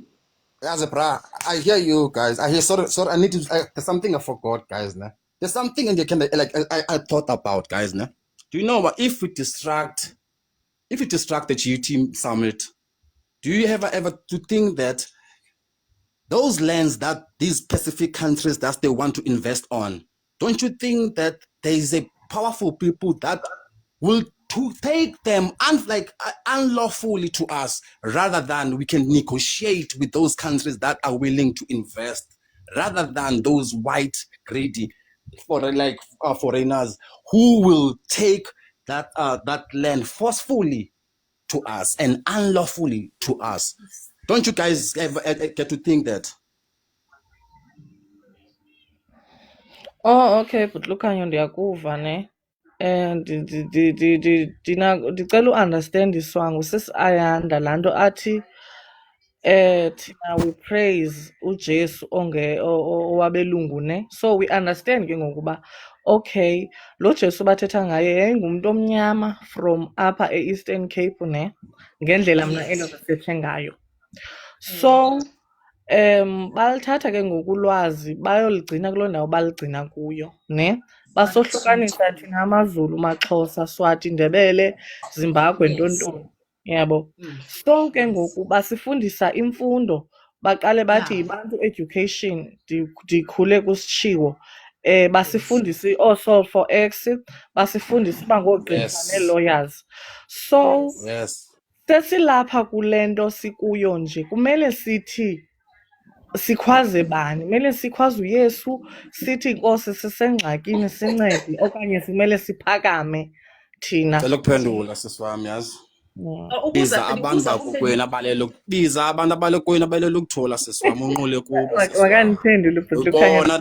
As a bra, I hear you guys. I hear sorry. I need to. There's something I forgot, guys. Nah. There's something in the kind of like I thought about, guys. Nah. Do you know what? If we distract the GT summit, do you ever to think that those lands that these specific countries that they want to invest on, don't you think that there is a powerful people that will to take them unlawfully to us, rather than we can negotiate with those countries that are willing to invest, rather than those white greedy foreigners who will take that land forcefully to us and unlawfully to us. Don't you guys ever get to think that? Oh, okay, but look at ndiyakuva ne. And ndicela u-understand iswangu sisi-ayanda laa nto athi thina we praise uJesu owabelungu ne. So we understand ke ngokuba okay lo Jesu bathetha ngaye yayingumuntu omnyama from apha e-Eastern Cape ne ngendlela mna endizethe ngayo. So balithatha ke ngokulwazi bayoligcina kuloo ndawo baligcina kuyo ne. Basohlukanisa thina amaZulu, Maxhosa, Swati, Ndebele, Zimbabwe, ntontoni, yabo. So ke ngoku basifundisa imfundo, baqale bathi yibantu education, ndikhule kusitshiwo. Basifundisa o-Solve for X, basifundisa uba ngoogqirha nee-lawyers. So sesilapha kule nto sikuyo nje kumele sithi sikhwaze bani, kumele sikhwaze uYesu sithi Nkosi sisengxakini sincede okanye simele siphakame thina. Cela ukuphendula sisiwami yazi. Biza abantu bakokwena biza abantu abalekwena abalele ukuthola sisiwami unqule kubo. Wakandiphendula ubhuti.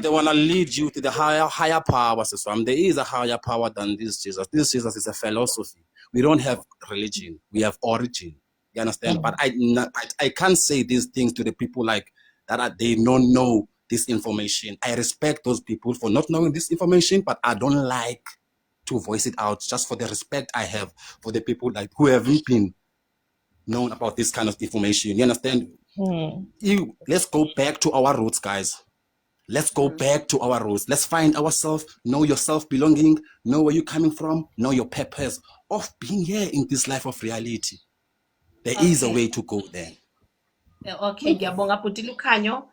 They want to lead you to the higher power sisiwami. There is a higher power than this Jesus. This Jesus is a philosophy. We don't have religion. We have origin. You understand? But I can't say these things to the people like that they don't know this information. I respect those people for not knowing this information, but I don't like to voice it out just for the respect I have for the people like who haven't been known about this kind of information. You understand? Let's go back to our roots, guys. Let's go back to our roots. Let's find ourselves, know your self-belonging, know where you're coming from, know your purpose of being here in this life of reality. there is a way to go then. Okay, ngiyabonga Bhuti Lukhanyo.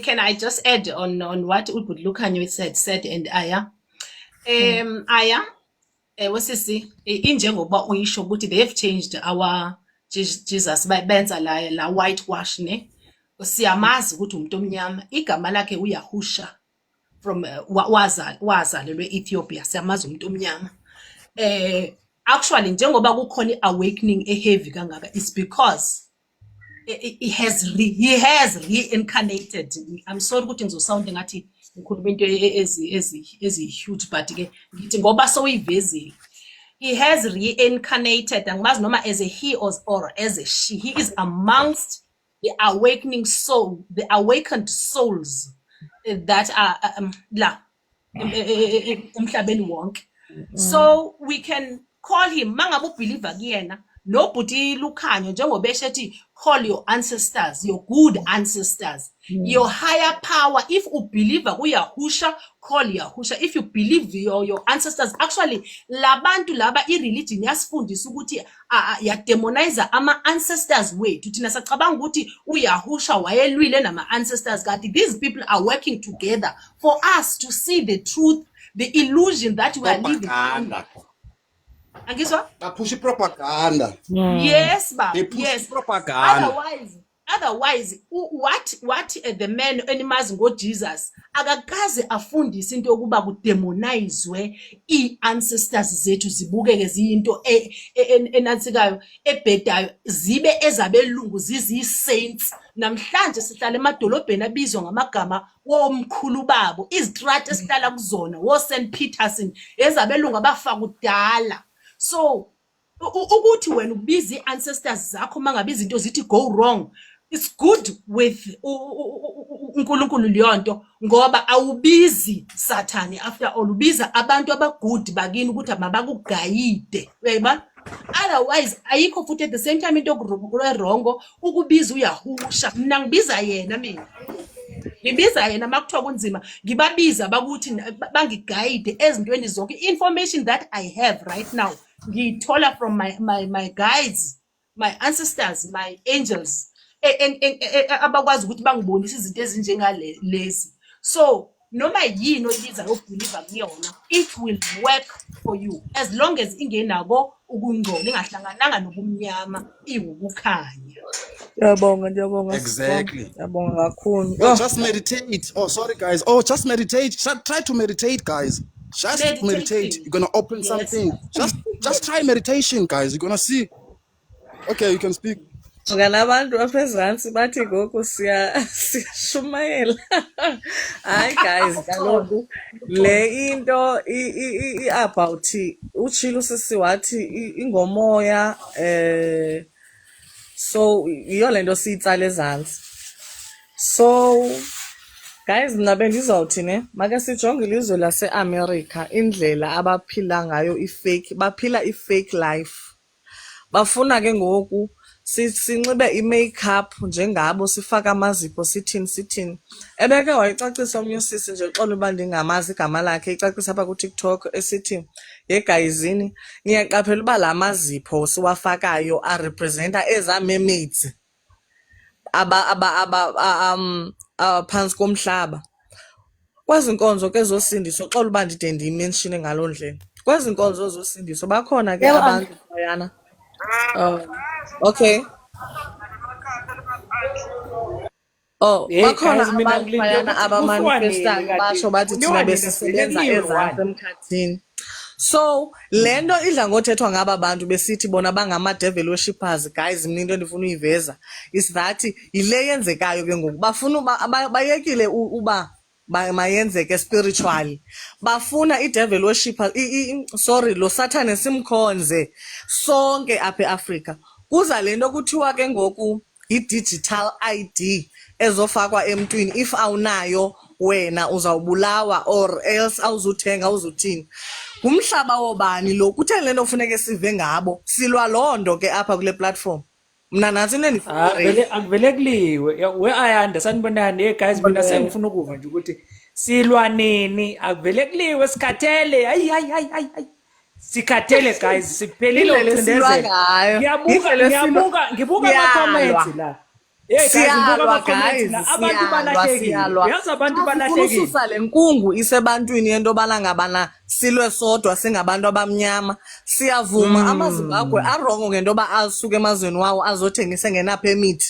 Can I just add on what Bhuti Lukhanyo said and Aya? Aya, wasisi injengoba uyisho ukuthi they have changed our Jesus benza la whitewash ne. Siyamazi ukuthi umuntu omnyama igama lakhe uYahusha from wazalelwe Ethiopia. Siyamazi umuntu omnyama. Actually njengoba kukhona awakening heavy kangaka, it's because he has reincarnated. I'm sorry ukuthi ngizosound ngathi ngikhuluma into ezi huge, but ke ngithi ngoba so uyivezile. He has reincarnated, angimazi noma as a he or as a she. He is amongst the awakening soul, the awakened souls that are la emhlabeni wonke. So we can call him mangabe ubeliever kuyena. No Bhuti Lukhanyo njengoba eshethi call your ancestors, your good ancestors, your higher power. If you believe uYahusha, call Yahusha. If you believe your ancestors, actually labantu laba ireligion yasifundisa ukuthi ya demonize ama ancestors wethu. Thina sacabanga ukuthi uYahusha wayelwile nama ancestors, kanti these people are working together for us to see the truth, the illusion that we are living in. Angizwa? Push propaganda. Yes, ba. They push Yes. propaganda. Otherwise, what the man animals ngo Jesus akakaze afundise into yokuba kudemonizwe ancestors zethu zibukeke ziyinto enatsikayo ebhedayo, zibe ezabelungu zizi saints. Namhlanje sihlala emadolobheni abizwa ngamagama womkhulu babo, izitrate esihlala kuzona wo St Peterson ezabelungu abafaka kudala. So ukuthi wena ubizi ancestors zakho mangabe izinto zithi go wrong, it's good with uNkulunkulu liyonto ngoba awubizi Sathani. After all ubiza abantu abagood bakini ukuthi mabakugayide, uyayibona? Otherwise ayikho futhi at the same time into wrong ukubiza uYahusha. Mina ngibiza yena, ngibiza yena makuthiwa kunzima ngibabiza bakuthi bangiguide ezintweni zonke. Information that I have right now ngithola from my guides, my ancestors, my angels abakwazi ukuthi bangibonise izinto ezinjengalezi. So noma yini oyibiza ubeliever kuyona, it will work for you as long as ingenako ukungcola, ingahlangananga nobumnyama, iwukukhanya. Exactly. Oh. Just meditate. Oh, sorry guys. Oh, just meditate. Try to meditate, guys. Just meditate. You're gonna open something. Just try meditation, guys. You're gonna see. Okay, you can speak. Nganabantu aphezansi bathi ngoku siyashumayela. Hayi guys, kaloku le into about uchilo sisiwathi ingomoya so iyo lento siyitsala ezantsi. So guys, mina bendizawuthi ne make sijonge ilizwe lase-America indlela abaphila ngayo baphila i-fake life. Bafuna ke ngoku sinxibe i-makeup njengabo, sifaka amazipho sithini. Ebeke wayicacisa omnye usisi nje xolo uba ndingamazi igama lakhe, icacisa apha ku-TikTok esithi yegayizini ngiyaqaphela uba la mazipho siwafakayo arepresenta eza mermaids phansi komhlaba. Kwezi nkonzo ke zosindiso xolo uba ndide ndiyimenshine ngaloo ndlela. Kwezi nkonzo zosindiso bakhona ke abantu phayana. Okay. Bakhona abantu phayana abamanifestayo basho bathi thina besisebenza ezantsi emkhathini. So lento idla ngothethwa ngaba bantu besithi bona bangama-devil worshippers. Guys, mina into endifuna uyiveza is that yile yenzekayo ke ngoku. Bafuna bayekile uba mayenzeke spiritually. Bafuna i-devil worshippers, sorry, lo Satan simkhonze sonke apha eAfrica. Kuza lento kuthiwa ke ngoku i-digital ID ezofakwa emntwini. If awunayo wena uzawubulawa or else awuzuthenga uzuthini. Ngumhlaba wobani lo? Kutheni lento kufuneka sive ngabo? Silwa londo ke apha kule platform. Mna nathi vele akuvele kuliwe we-Ayanda sanibonani guys, mina sengifuna ukuva nje ukuthi silwa nini. Akuvele kuliwe sikhathele. Hayi Sikhathele guys, siphelile Indlela esilwa ukucindezela. ngayo. Indlela esilwa- Ngibuka Siyalwa. ama-comments la. Hey guys, ngibuka Siyalwa ama-comments guys, la. Abantu balahlekile. siyalwa. Uyazi abantu Xa sifuna balahlekile. ususa le nkungu isebantwini yento bana ngabana silwe sodwa singabantu abamnyama siyavuma amaZimbabwe arongo ngento ba asuke emazweni wawo azothengisa ngena-permit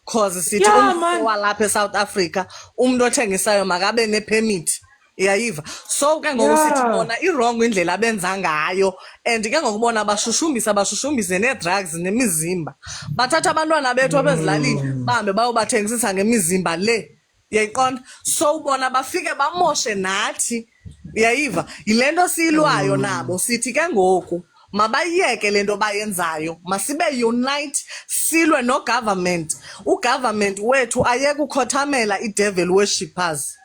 cause sithi Yeah, umuntu man. walapha eSouth Africa umuntu othengisayo makabe ne-permit iyayiva so ke ngoku sithi Yeah. bona irongo indlela abenza ngayo and ke ngokubona bashushumbise nee-drugs nemizimba bathatha abantwana bethu abezilalini bahambe bayobathengisisa ngemizimba le yayiqonda so ubona bafike bamoshe nathi uyayiva yile nto siyilwayo nabo sithi ke ngoku mabayiyeke le nto bayenzayo masibe unite silwe no-government ugovernment wethu ayeke ukhothamela i-devil worshippers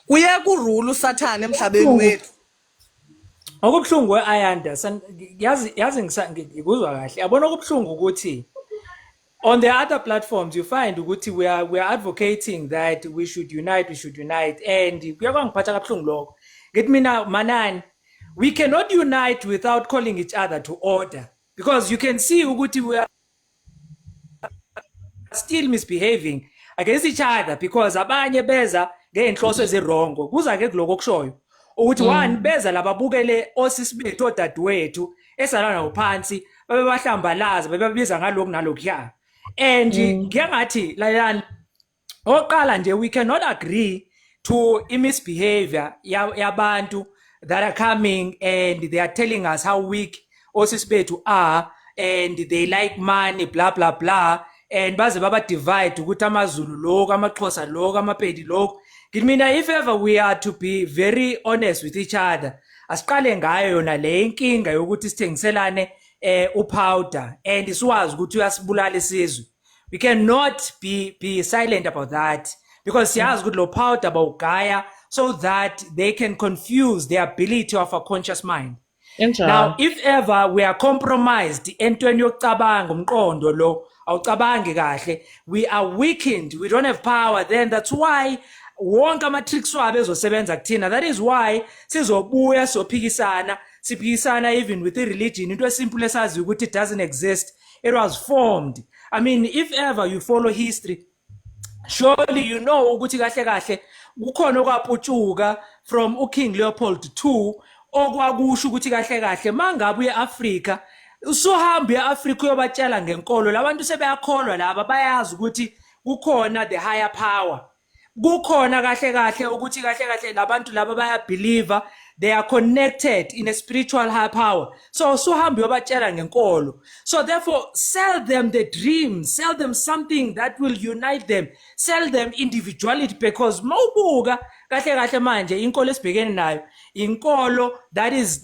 kuyeka urule usathane emhlabeni wethu Okubuhlungu Ayanda, yazi ngikuzwa kahle. Yabona okubuhlungu ukuthi on the other platforms you find ukuthi we are advocating that we should unite and kuyakungiphatha kabuhlungu lokho. Ngithi mina Manani, we cannot unite without calling each other to order because you can see ukuthi we are still misbehaving against each other because abanye beza ngeenhloso ezirongo kuza ke kuloko kushoyo ukuthi one beza lababukele osisi bethu odadewethu esalana uphansi babebahlambalaza bebabiza ngalokho nalokho and ngiyangathi layani oqala nje we cannot agree to misbehavior yabantu that are coming and they are telling us how weak osisi bethu are and they like money blah blah blah and baze baba divide ukuthi amaZulu lokho amaXhosa lokho amapedi lokho ngimina if ever we are to be very honest with each other asiqale ngayo yona le inkinga yokuthi sithengiselane upowder and siwazi ukuthi uyasibulala isizwe we cannot be silent about that because siyazi ukuthi lo powder bawugaya so that they can confuse the ability of a conscious mind. Now if ever we are compromised entweni yokucabanga umqondo lo awucabangi kahle we are weakened, we don't have power, then that's why wonke ama-tricks wabo ezosebenza kuthina. That is why sizobuya siphikisana even with i-religion into esimple esazi ukuthi it doesn't exist, it was formed. I mean if ever you follow history surely you know ukuthi kahle kahle kukhona okwaputshuka from uKing Leopold II okwakusho ukuthi kahle kahle mangabe eAfrika usuhamba eAfrika uyobatshela ngenkolo labantu sebeyakholwa laba bayazi ukuthi kukhona the higher power kukhona kahle kahle ukuthi kahle kahle labantu laba baya believer they are connected in a spiritual high power so usuhamba uyobatshela ngenkolo so therefore sell them the dream, sell them something that will unite them, sell them individuality because mawubuka kahle kahle manje inkolo esibhekene nayo inkolo that is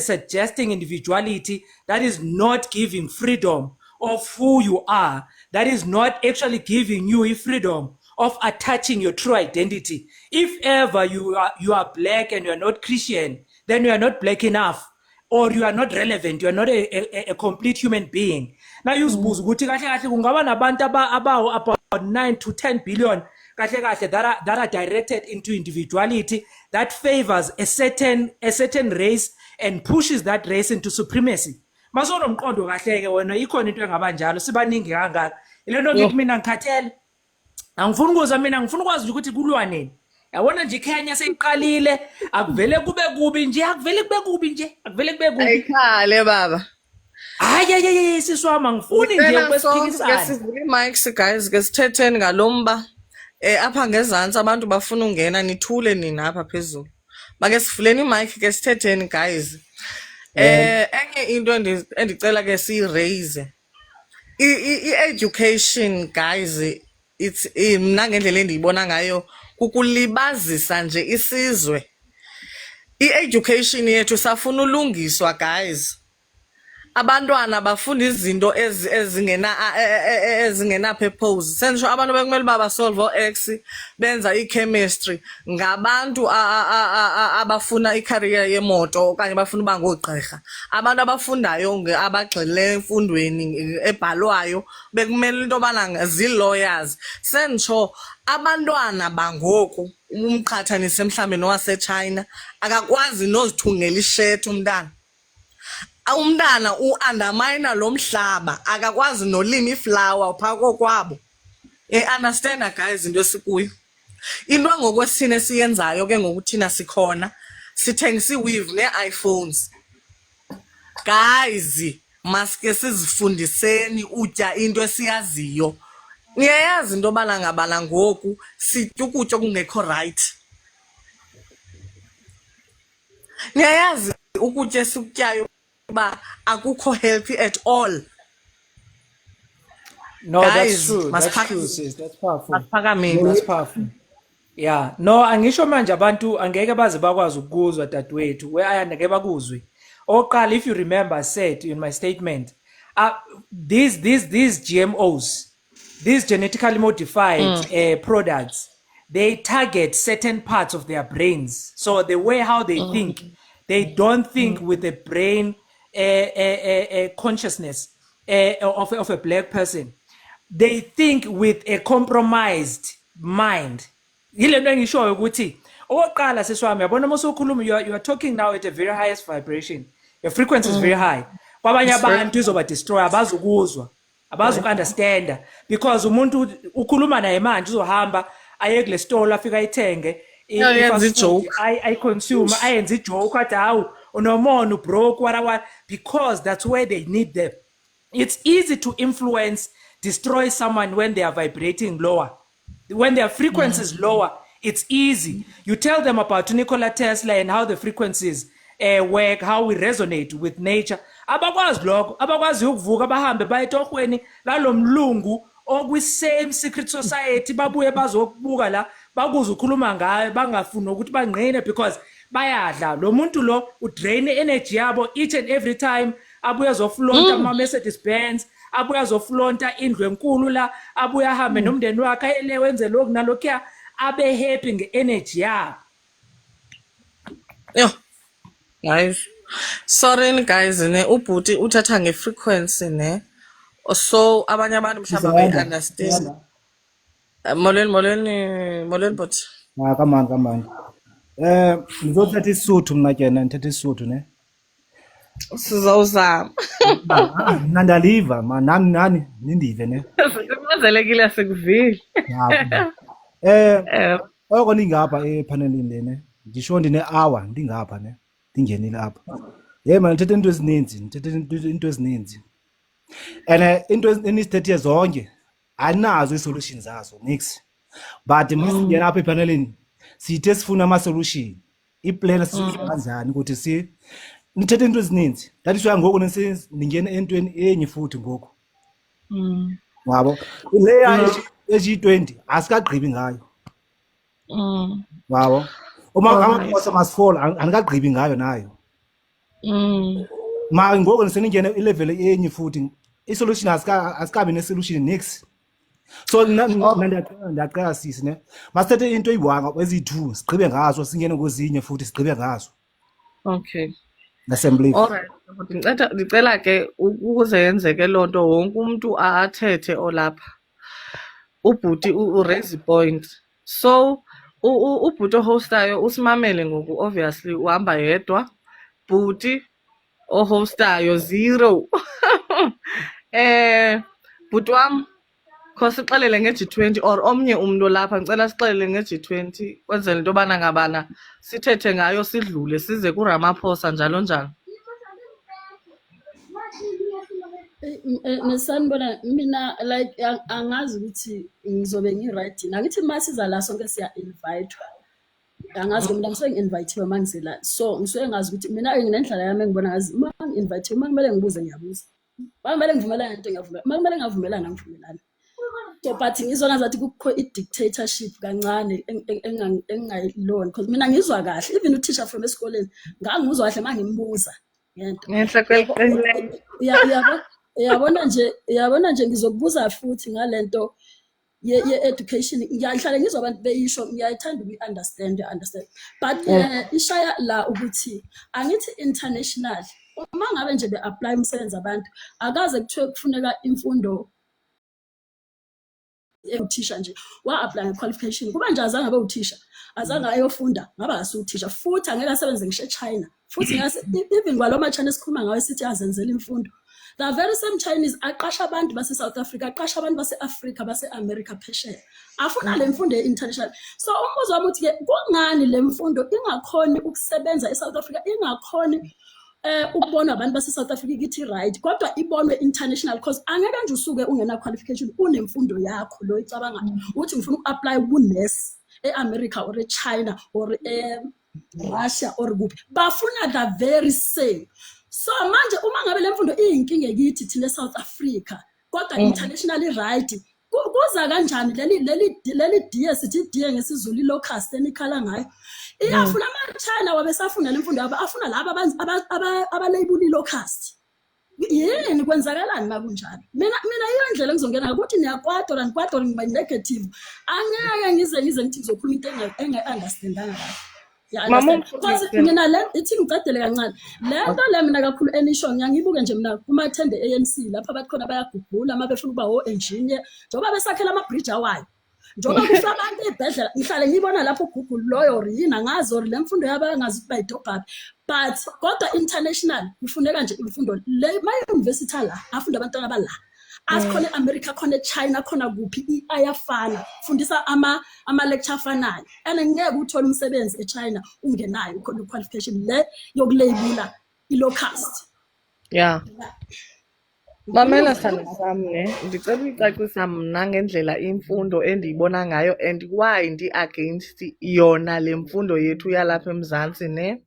suggesting individuality, that is not giving freedom of who you are, that is not actually giving you a freedom of attaching your true identity. If ever you are black and you are not Christian, then you are not black enough or you are not relevant, you are not a complete human being. Now uzibuza ukuthi kahle kahle kungaba nabantu about 9 to 10 billion kahle kahle that are directed into individuality that favors a certain race and pushes that race into supremacy. Masono mqondo kahle ke wena ikhona into engaba njalo sibaningi kangaka. Ile nto ngithi mina ngikhathele angifuni ukuza mina ngifuna ukwazi ukuthi kulwa nini yabona nje iKenya seyiqalile akuvele kube kubi nje akuvele kube kubi ayikhale baba hayi siswama ngifuni nje kwesiphikisana sivule mics guys ke sithetheni ngalomba apha ngezantsi abantu bafuna ungena nithule nina apha phezulu make sivuleni imic ke sithetheni guys enye into endicela ke siyiraise i-education guys it's mina ngendlela endiyibona ngayo kukulibazisa nje isizwe i-education yethu safuna ulungiswa guys abantwana bafunda izinto ezingena purpose sensho abantu bekumele baba solve o-x benza i-chemistry ngabantu abafuna i-career yemoto okanye bafuna uba ngoogqirha abantu abafundayo abagxile emfundweni ebhalwayo bekumele into yobana zii-lawyers sensho abantwana bangoku umqhathanise mhlawumbe nowaseChina akakwazi nozithungela ishethi umntana umntana u-undermine lo mhlaba akakwazi nolima iflower phako kwabo. Understand guys into esikuyo. Into ngokwesithina esiyenzayo ke ngokuthina sikhona sithengisa iweave ne-iPhones. Guys, maske sizifundiseni utya into esiyaziyo. Niyayazi into bala ngabala ngoku sitya ukutya okungekho right. Niyayazi ukutya esikutyayo ba akukho healthy at all. No, Guys, that's true. That's masiphaka- true, sis. That's powerful. masiphakameni. That's powerful. Yeah. No, angisho manje abantu angeke baze bakwazi ukuzwa dadwethu. Where I ngeke bakuzwe. Oqala, if you remember, I said in my statement, these GMOs, these genetically modified products, they target certain parts of their brains. So the way how they think, they don't think with the brain consciousness of a black person. They think with a compromised mind. Yile nto engishoyo ukuthi oqala seswami yabona mase ukhuluma you are talking now at a very highest vibration. Your frequency is very high. Kwabanye abantu izoba destroy abazukuzwa. Abazukunderstanda because umuntu ukhuluma naye manje uzohamba aye kule store afika ayithenge Ayenza ijoke. I consume ayenza ijoke athi hawu unomona ubroke what because that's where they need them. It's easy to influence, destroy someone when they are vibrating lower. When their frequency is lower, it's easy. You tell them about Nikola Tesla and how the frequencies work, how we resonate with nature. Abakwazi lokho, abakwazi ukuvuka bahambe bayetohweni lalo mlungu okwi same secret society babuye bazokubuka la bakuza ukukhuluma ngayo bangafuni ukuthi bangqine because bayadla lo muntu lo udrain energy yabo each and every time abuya zoflonta ama Mercedes Benz abuya zoflonta indlu enkulu la abuya hambe nomndeni wakhe ele wenze lokhu nalokho abe happy nge-energy yabo. Yo, guys, sorry guys, ne ubhuti uthatha nge-frequency ne, so abanye abantu mhlawumbe bayi-understand. Molweni but Come on. Ngizothatha isuthu mina ke ngithatha isuthu ne. sizawuzama. Mina ndaliva nani nindive ne. Kumenzelekile sikuvile. Oko ningapha epanelini lene. Ngisho ndine-hour ndingapha ne. Ndingenile apha. Man ngithethe into ezininzi. And into enisithethe zonke ayinazo i-solution zazo nix. But masingena apha epanelini sithe sifuna ama-solution. Iplan sisuka kanjani ukuthi nithethe into ezininzi. That is why ngoku ningena entweni enye futhi ngoku. Wabo. Leya G20 asikagqibi ngayo. Wabo. Ama-course must-fall anikagqibi ngayo nayo. Ma ngoku niseningena ilevel enye futhi i-solution asikabi ne-solution nix. So ndiyacela sisi ne masithethe into eyi-1 ezi-2 sigqibe ngazo singene kwezinye futhi sigqibe ngazo. Okay. Assembly. Alright. Ndicela ke ukuze yenzeke loo nto wonke umuntu athethe olapha. Ubhuti u-raise point. So ubhuti ohostayo usimamele ngoku obviously uhamba yedwa. Bhuti ohostayo 0. Bhuti wam kho sixelele nge-G20 or omnye umuntu lapha ngicela sixelele nge-G20 kwenzela into yobana ngabana sithethe ngayo sidlule size kuRamaphosa njalo njalo. Nesanibona mina like angazi ukuthi ngizobe ngi-right nakithi masiza la sonke siya-invitwa angazi mina ngise-invithiwe mangizela so ngisuke ngazi ukuthi mina nginendlela yami engibona ngazi uma ngi-invithiwe uma kumele ngibuze ngiyabuza uma kumele ngivumelane nento ngiyavumelana uma kumele ngavumelana ngivumelana so but ngizona zathi kukho i-dictatorship kancane engingayilona because mina ngizwa kahle even uthisha from esikoleni ngangizwa kahle mangimbuza ngento yabona nje ngizokubuza futhi ngalento ye-education ngiyahlala ngizwa abantu beyisho ngiyayithanda ukuyi-understand but ishaya la ukuthi angithi international uma ngabe nje be-apply umsebenzi abantu akaze kuthiwe kufuneka imfundo uthisha nje wa-apply nge-qualification kuba nje azange abe uthisha azange ayofunda ngaba asuthisha futhi angeke asebenze ngisho eChina futhi even kwalo ma-China esikhuluma ngayo sithi azenzela imfundo the very same Chinese aqasha abantu base-South Africa aqasha abantu base-Afrika base-America phesheya afuna le mfundo ye-international so umbuzo wami uthi-ke kungani le mfundo ingakhoni ukusebenza e-South Africa ingakhoni ukubona abantu base-South Africa ikithi right kodwa ibonwe international because angeke nje usuke ungena qualification unemfundo yakho lo icabanga uthi ngifuna uku-apply ku-nurse e-America or e-China or Russia or kuphi bafuna the very same so manje uma ngabe le mfundo iyinkinga kithi thina e-South Africa kodwa internationally right kuza kanjani leli DS sithi DS ngesizulu locust enikhala ngayo iyafuna ama-China wabesafunda le mfundo yabo afuna laba abalabel locust yini kwenzakalani makunjalo mina iyo ndlela ngizongena ukuthi niyakwadora ngiba negative angeke ngize ngithi ngizokhuluma into engayi-understandanga because mina le ithi ngicedele kancane lento le mina kakhulu enisho ngiyangibuke nje mina kuma-attend ANC lapha abathi khona bayagugula uma befuna ukuba o-engineer njengoba besakhela ama-bridge awayo njengoba kufa abantu ey'bhedlela ngihlale ngiyibona lapho ugugule loyo or yini angazi or le mfundo yabo angazi ukuthi bayidobhaphi but kodwa international kufuneka nje imfundo le ma-university la afunda abantwana abala asikhona e-America khona e-China khona kuphi ayafana fundisa ama-lecture afanayo and ngeke uthole umsebenzi e-China ungenayo khona i-qualification le yokulabela i-locust yeah Mamela sami ne ndicela uyicacisa mna ngendlela imfundo endiyibona ngayo and why ndi-against yona le mfundo yethu yalapha eMzantsi ne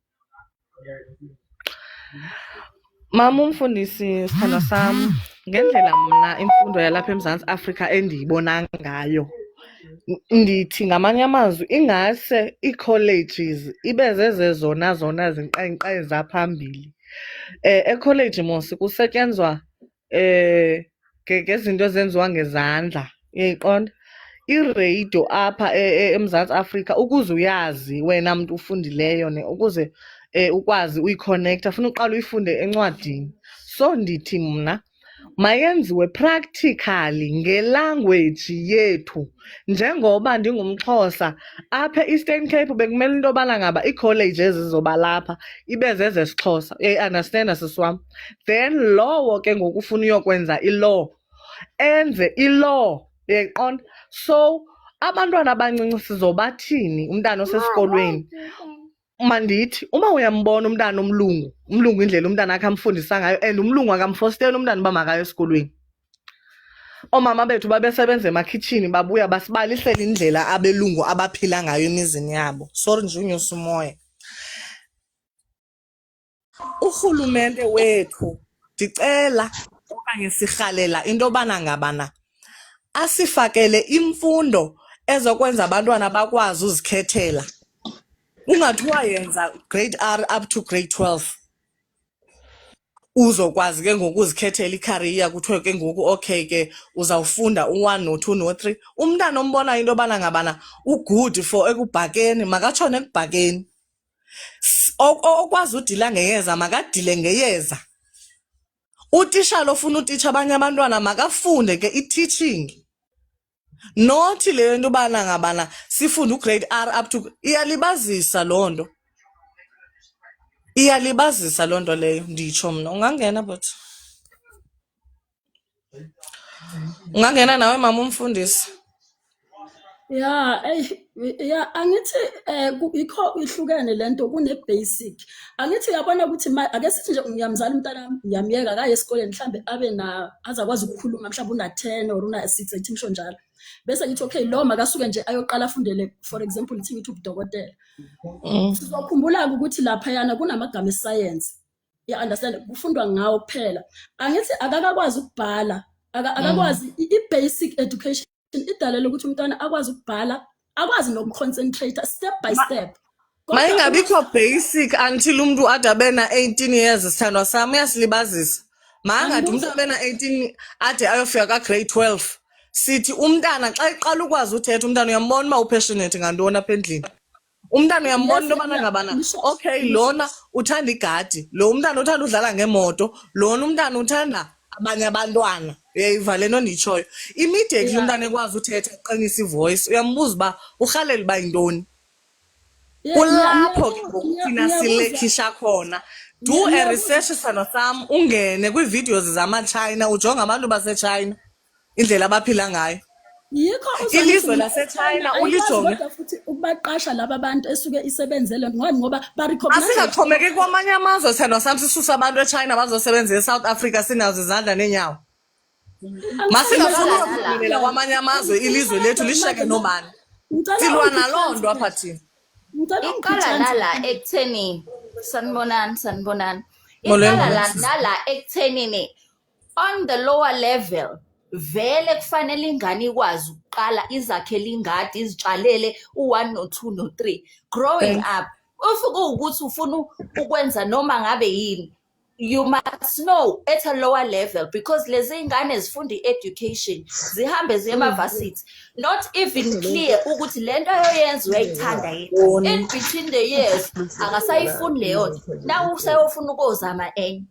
Mama umfundisi sithanda sami ngendlela mna imfundo yalapha eMzantsi Afrika endiyibona ngayo ndithi ngamanye amazwi ingase ii-colleges ibe zezona zinqenqe zaphambili e-college mos kusetyenzwa ngezinto ezenziwa ngezandla uyayiqonda iradio apha eMzantsi Afrika ukuze uyazi wena mntu ufundileyo ne ukuze ukwazi uyiconnecta funa uqala uyifunde encwadini so ndithi mna mayenziwe practically ngelanguage yethu njengoba ndingumXhosa apha e-Eastern Cape bekumele into yobana ngaba ii-college ezizoba lapha ibe zezesiXhosa uyayi-understanda sisi wam then lowo ke ngoku ufuna uyokwenza i-law enze i-law uyayiqonda so abantwana abancinci sizobathini umntana osesikolweni mandithi uma uyambona umntana umlungu indlela umntana akhe amfundisa ngayo and umlungu akamfosteli umntana uba makayo esikolweni omama bethu babesebenza emakhitshini babuya basibalisela indlela abelungu abaphila ngayo emizini yabo sorry nje unyusa umoya urhulumente wethu ndicela okanye sirhalela into yobana ngabana asifakele imfundo ezokwenza abantwana bakwazi uzikhethela ungathiwa yenza grade R up to grade 12 uzokwazi ke ngoku uzikhethela icareer kuthiwe ke ngoku okay ke uzawufunda u1 no2 no3 umntana ombona into yobana ngabana ugood for ekubhakeni makatshone ekubhakeni okwazi udila ngeyeza makadile ngeyeza utitshala ofuna utitsha abanye abantwana makafunde ke i-teaching nothi le nto ubana ngabana sifunde ugrade R up to iyalibazisa loo nto iyalibazisa loo nto leyo nditsho mna ungangena but ungangena nawe mama umfundisi Yeah, angithi ikho ihlukene lento kune-basic angithi uyabona ukuthi ake sithi nje ngiyamzala umntana ngiyamyeka akaye esikoleni mhlambe azakwazi ukukhuluma mhlawumbe una-10 or una-6 ethi ngisho njalo bese ngithi okay lo makasuke nje ayoqala afundele for example ithi ngithi ubudokotela sizokhumbula-ke ukuthi laphayana kunamagama esayensi understand kufundwa ngawo kuphela angithi akakwazi ukubhala akakwazi i-basic education idalela ukuthi umntwana akwazi ukubhala akwazi nokuconcentrate step by step mayingabikho basic until umuntu ade abe na-18 years sithandwa sami uyasilibazisa mangathi umuntu abe na-18 ade ayofika ka-grade 12 sithi umntana xa iqala ukwazi uthetha umntana uyambona uba upassionate ngantoni apha endlini umntana uyambona into yobana ngabana okay lona uthanda igadi lo umntana uthanda udlala ngemoto lona umntana uthanda abanye abantwana uyayiva le nto nditshoyo immediately Yeah. umntana ekwazi uthetha eqinisa ivoice uyambuza uba urhalela uba yintoni Yeah, kulapho ke ngoku thina ngiyabuza. silekhisha khona do a Ngiyabuza. research sano sam ungene kwiivideos zamachina ujonge abantu basechina indlela abaphila ngayo Yikho ilizwe laseChina ulijonge kodwa futhi ukubaqasha laba bantu esuke isebenzele ngoba ba-recognize asingaxhomekeki kwamanye amazwe sithandwa sam sisusa abantu eChina bazosebenza eSouth Africa sinazo izandla neenyawo masingafuni ukufikelela kwamanye amazwe ilizwe lethu lishiyeke nobani silwa naloo nto apha thina iqala nala ekutheni sanibonani Molweni, iqala molweni. nala ekuthenini on the lower level vele kufanele ingane ikwazi ukuqala izakhele ingadi izitshalele u1 no2 no3 growing up if kuwukuthi ufuna ukwenza noma ngabe yini you must know at a lower level because lezi ingane zifunda education zihambe ziye ema-varsity not even clear ukuthi lento ayoyenza uyayithanda yini in between the years akasayifuni leyo nto na usayofuna ukozama enye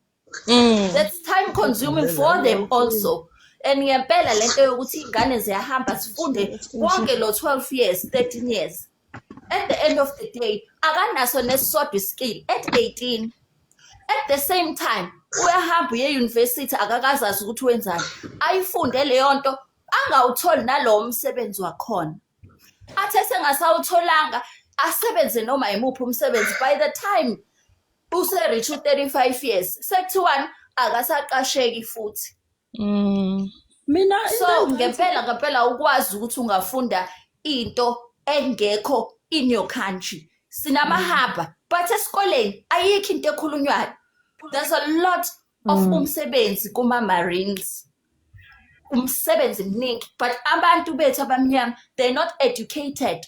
that's time consuming for them also and ngempela lento yokuthi ingane ziyahamba sifunde wonke lo 12 years 13 years at the end of the day akanaso nesisodwa skill at 18 at the same time uyahamba uye university akakazazi ukuthi wenzani ayifunde leyo nto angawutholi nalowo msebenzi wakhona athe sengasawutholanga asebenze noma yimuphi umsebenzi by the time use-reach 35 years sekuthiwani akasaqasheki futhi mina so ngempela ukwazi ukuthi ungafunda into engekho in your country sinamahaba but esikoleni ayikho into ekhulunywayo there's a lot of umsebenzi kuma-marines umsebenzi mningi but abantu bethu abamnyama they're not educated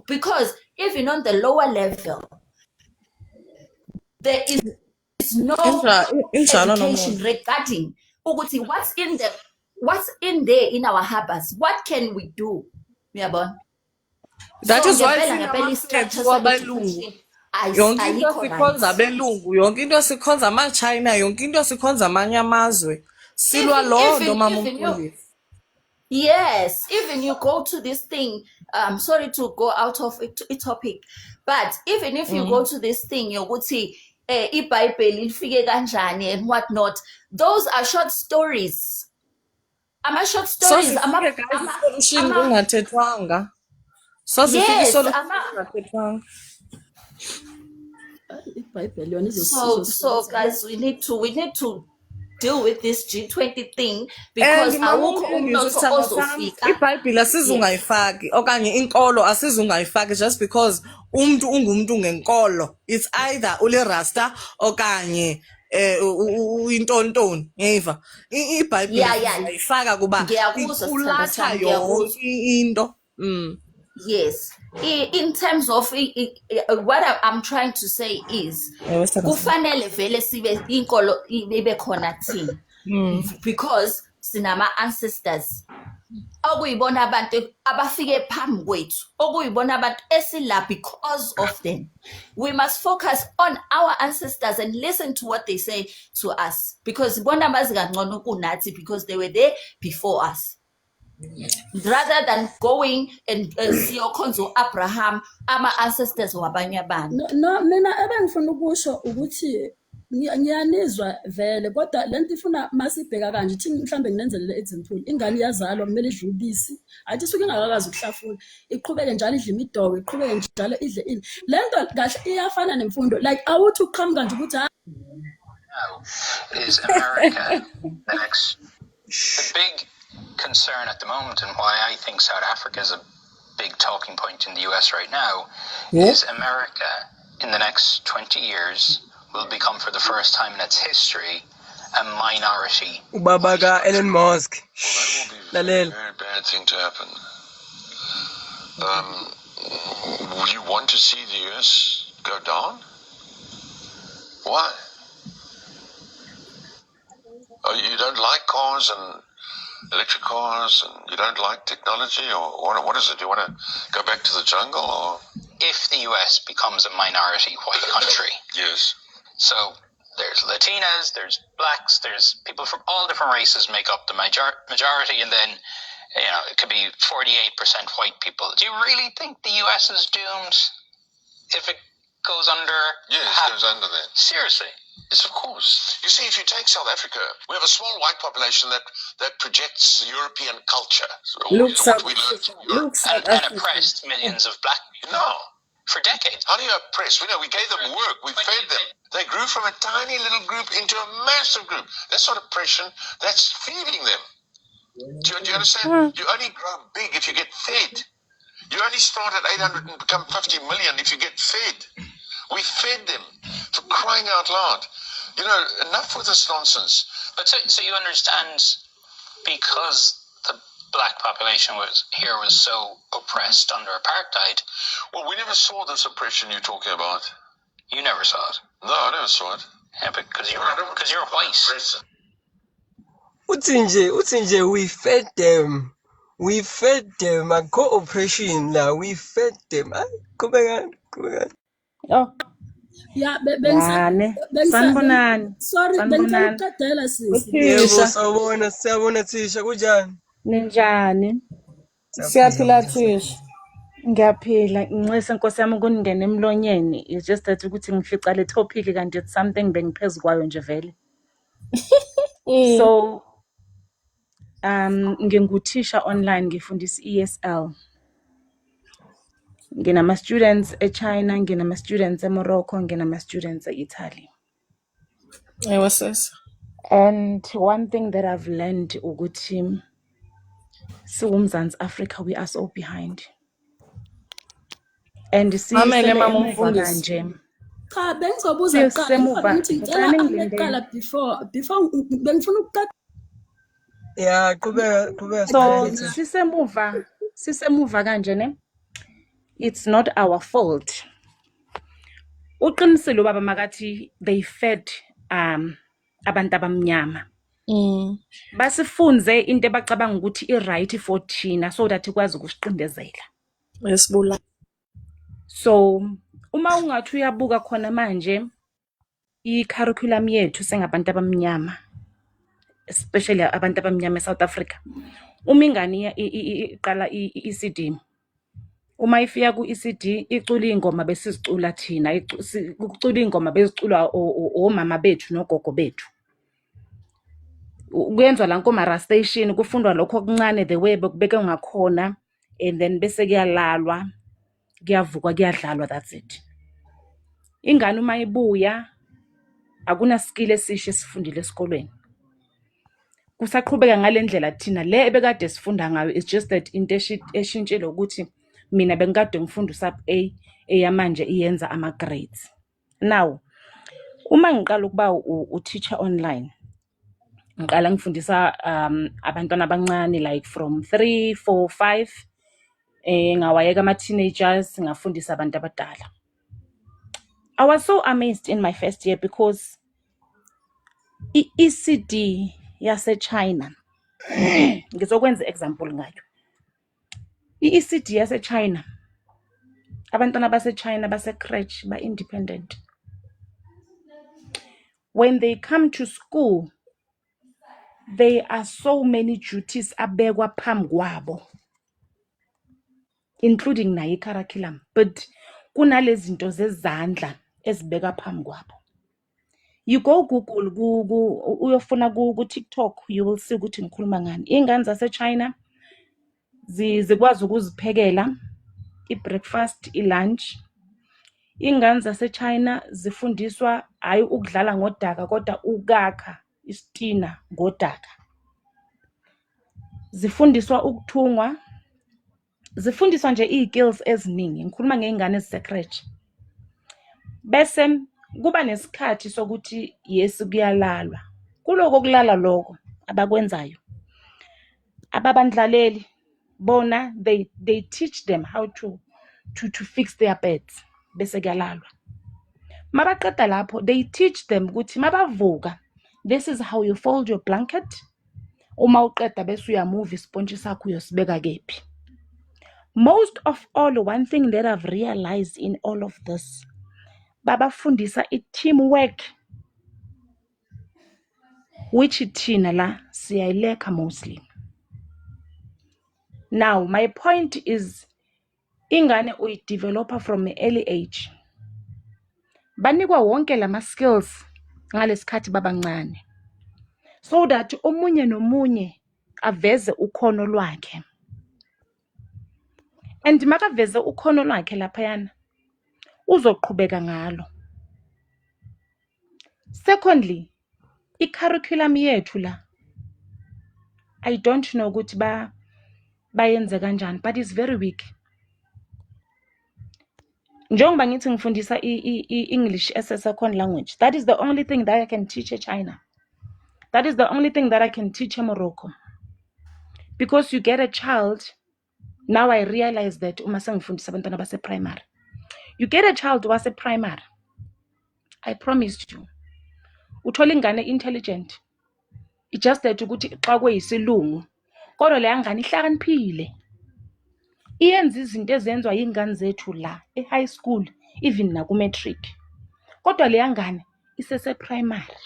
because even on the lower level there is no education regarding ukuthi what's in there in our harbors what can we do uyabona that is why i-structure wabelungu yonke into sikhonza abelungu yonke into sikhonza amachina yonke into sikhonza amanye amazwe silwa loo nto mama umfundisi. Yes, even you go to this thing, I'm sorry to go out of a topic, but even if you go to this thing, yokuthi iBhayibheli lifike kanjani and what not, those are short stories. Short stories. Ungathethwanga. Yes, so guys, we need to deal with this G20 thing because awukho umnotho ozofika. iBhayibheli asizungayifaki okanye inkolo asizungayifaki just because umuntu ungumuntu ngenkolo. It's either ule rasta okanye uyintontoni ngiva iBhayibheli ayifaka kuba iqulatha yonke into. Yes, in terms of what I'm trying to say is kufanele vele sibe inkolo ibe khona thina because sinama ancestors okuyibona abantu abafike phambi kwethu okuyibona abantu esila because of them. We must focus on our ancestors and listen to what they say to us because bona bazi kangcono kunathi because they were there before us. Rather than going and siyokhonza Abraham ama ancestors wabanye abantu. No mina ebengifuna ukusho ukuthi ngiyanizwa vele kodwa lento ifuna masibheka kanje thi mhlambe nginenzelele example ingane iyazalwa kumele idle ubisi athi suke ingakakazi ukuhlafuna iqhubeke njalo idle imidogo iqhubeke njalo idle ini lento kahle iyafana nemfundo like awuthi uqhamuka nje ukuthi is America the next the big concern at the moment and why I think South Africa is a big talking point in the US right now is America in the next 20 years will become for the first time in its history a minority. Ubabaga Elon Musk. Very bad thing to happen. You want to see the US go down? Why? Oh, you don't like cars and electric cars and you don't like technology or what is it? You want to go back to the jungle or? If the US becomes a minority white country. Yes. So there's Latinas, there's blacks, there's people from all different races make up the majority, and then it could be 48% white people. Do you really think the US is doomed if it goes under? Yes, it goes under that. Seriously? Yes, of course. You see, if you take South Africa, we have a small white population that projects European culture. Look, What we learned in Europe. And oppressed millions of black people. No. For decades. How do you oppress? We gave them work. We fed them. They grew from a tiny little group into a massive group. That's not oppression. That's feeding them. Do you understand? You only grow big if you get fed. You only start at 800 and become 50 million if you get fed. We fed them, for crying out loud. Enough with this nonsense. But so you understand, because the black population was so oppressed under apartheid. Well, we never saw this oppression you're talking about. You never saw it? No, I never saw it. Yeah, because you're white. Utinje, we fed them. We fed them. I got oppression now. We fed them. Come on. Oh. Yeah, sanibonani. Sorry, Sanibonani. bengicela sis. Yebo, siyabona Thisha, kunjani? Ninjani? Siyaphila Thisha. Ngiyaphila, nginxese Nkosi yami ukuningena emlonyeni. It's just that ukuthi ngifica le topic kanti it's something bengiphezu kwayo nje vele. So nginguthisha online ngifundisa ESL. Nginama students eChina, nginama students eMorocco, nginama students eItaly. What's this? And one thing that I've learned ukuthi siwuMzansi Africa, we are so behind. And Mamele mama umfundisi. Cha, bengizobuza kuqala ukuthi ngicela aqala before bengifuna ukuqala. Yeah, qhubeka. So sisemuva kanje ne? It's not our fault. Uqinisile ubaba makathi they fed abantu abamnyama. Basifunze into ebacabanga ukuthi i-right for thina so that ikwazi ukusiqindezela. Yesibula. So uma ungathi uyabuka khona manje i-curriculum yethu sengabantu abamnyama, especially abantu abamnyama eSouth Africa. Uma ingane iqala i-ECD, uma ifika ku-ECD icula ingoma besizicula thina, icula ingoma bezicula omama bethu nogogo bethu. Kuyenzwa la nkomara station kufundwa lokho okuncane the way bekubeke ngakhona, and then bese kuyalalwa, kuyavukwa, kuyadlalwa, that's it. Ingane uma ibuya akuna skill esisho esifundile esikolweni. Kusaqhubeka ngalendlela thina le ebekade sifunda ngayo. It's just that into eshintshile ukuthi mina bengikade ngifunda usub A eyamanje iyenza ama grades. Now uma ngiqala ukuba u-teacher online, ngiqala ngifundisa abantwana abancane like from 3, 4, 5 ngawayeka ama teenagers, ngafundisa abantu abadala. I was so amazed in my first year because i-ECD yase-China, ngizokwenza example ngayo. I-ECD yase-China, abantwana base-China base-crèche ba-independent. When they come to school, there are so many duties abekwa phambi kwabo, including nayi curriculum, but kunalezi zinto zezandla ezibeka phambi kwabo. You go Google, uyofuna ku TikTok, you will see ukuthi ngikhuluma ngani. Ingane zase-China zikwazi ukuziphekela i-breakfast, i-lunch. Ingane zase-China zifundiswa hayi ukudlala ngodaka kodwa ukakha isitina ngodaka. Zifundiswa ukuthungwa, zifundiswa nje i-skills eziningi. Ngikhuluma ngeingane ezise-crèche. Bese kuba nesikhathi sokuthi yes kuyalalwa. Kuloko kulala lokho abakwenzayo, ababandlaleli bona they teach them how to fix their beds. Bese kuyalalwa. Mabaqeda lapho they teach them ukuthi mabavuka, this is how you fold your blanket. Uma uqeda bese uyamove ispontshi sakho uyosibeka kephi. Most of all, one thing that I've realized in all of this, babafundisa teamwork. which thina la siyayileka mostly. Now, my point is, ingane uyidevelopa from an early age. Banikwa wonke lama skills ngalesikhathi babancane. So that omunye nomunye aveze ukhono lwakhe. And makaveze ukhono lwakhe laphayana, uzoqhubeka ngalo. Secondly, i-curriculum yethu la, I don't know ukuthi bayenze kanjani, but it's very weak. Njengoba ngithi ngifundisa i-English as a second language, that is the only thing that I can teach China. That is the only thing that I can teach Morocco. Because you get a child, now I realize that uma sengifundisa abantwana base primary. You get a child wase primary. I promised you. Uthola ingane intelligent. It's just that ukuthi xa kuyisilungu, kodwa le ngane ihlakaniphile. Iyenza izinto ezenzwa yingane zethu la e-high school, even na ku-matric. Kodwa le ngane isese primary.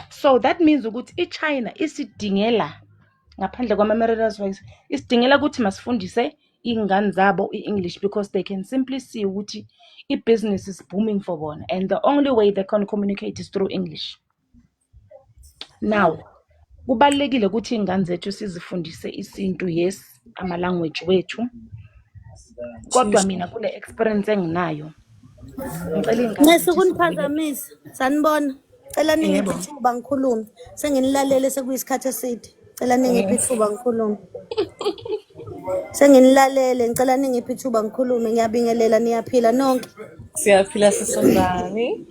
So that means ukuthi iChina isidingela ngaphandle kwama-Meritorious Voice, isidingela ukuthi masifundise ingane zabo i-English because they can simply see ukuthi i-business is booming for bona, and the only way they can communicate is through English. Now, kubalekile ukuthi ingane zethu sizifundise isintu, yes, ama-language wethu. Kodwa mina kule experience enginayo, ngicela ingane Nesukuniphazamisa, sanibona. Cela ningiphe ithuba ngikhulume. Senginilalele sekuyisikhathi eside. Cela ningiphe ithuba ngikhulume. Senginilalele, ngicela ningiphe ithuba ngikhulume. Ngiyabingelela niyaphila nonke. Siyaphila sisondani.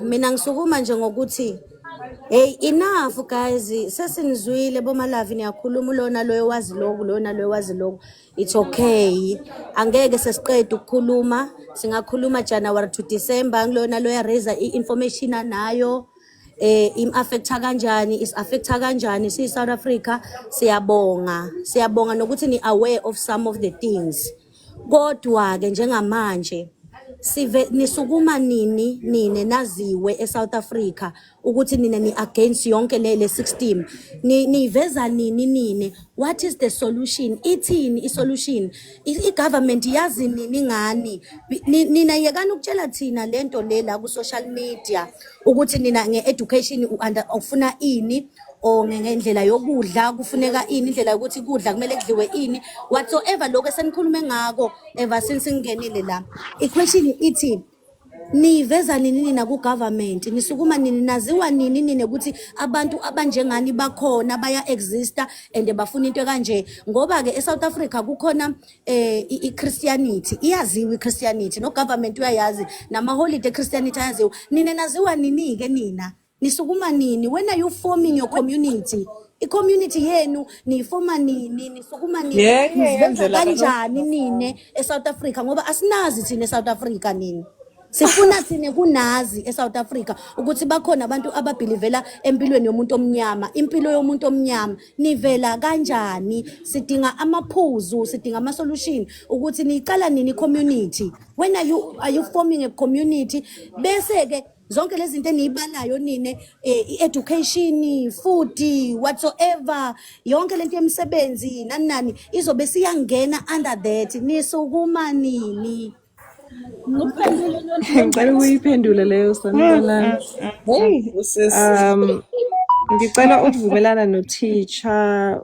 Mina ngisukuma nje ngokuthi hey, enough guys, sesinizwile bomalavi niyakhuluma lona loyo wazi lokho, lona loyo wazi lokho. It's okay. Angeke sesiqede ukukhuluma, singakhuluma January to December ngilona loya raise information nayo. Im affecta kanjani, is affecta kanjani si South Africa. Siyabonga nokuthi ni aware of some of the things. Kodwa ke njengamanje sive nisukuma nini naziwe eSouth Africa ukuthi nina ni against yonke le system, niveza nini, what is the solution? Ithini isolution? I-government yazi nini ngani? Nina yekani ukutshela thina lento lela ku social media ukuthi nina nge-education ufuna ini, o ngendlela yokudla kufuneka ini, indlela yokuthi kudla kumele kudliwe ini, whatsoever lokho esenikhulume ngako ever since ngingenile la. I-question ithi niveza nini na ku government, nisukuma nini, naziwa nini ukuthi abantu abanjengani bakhona baya exista and bafuna into kanje, ngoba ke eSouth Africa kukhona i-Christianity, iyaziwa i-Christianity, no government uyayazi, nama holiday Christianity ayaziwa. Nina naziwa nini ke nina? Nisukuma nini? When are you forming your community? I-community yenu niyifoma nini, nisukuma nini, nizenza kanjani nini eSouth Africa, ngoba asinazi thina eSouth Africa nini. Sifuna thine kunazi eSouth Africa ukuthi bakhona abantu ababelivela empilweni yomuntu omnyama, impilo yomuntu omnyama nivela kanjani. Sidinga amaphuzu, sidinga ama solution ukuthi niqala nini community. When are you forming a community? Bese ke zonke lezi zinto enizibalayo nine, education, food, whatsoever, yonke lento yemisebenzi nani izobe siyangena under that. Nisukuma nini? Ngicela ukuyiphendula leyo sanibona. Hey, ngicela ukuvumelana uthisha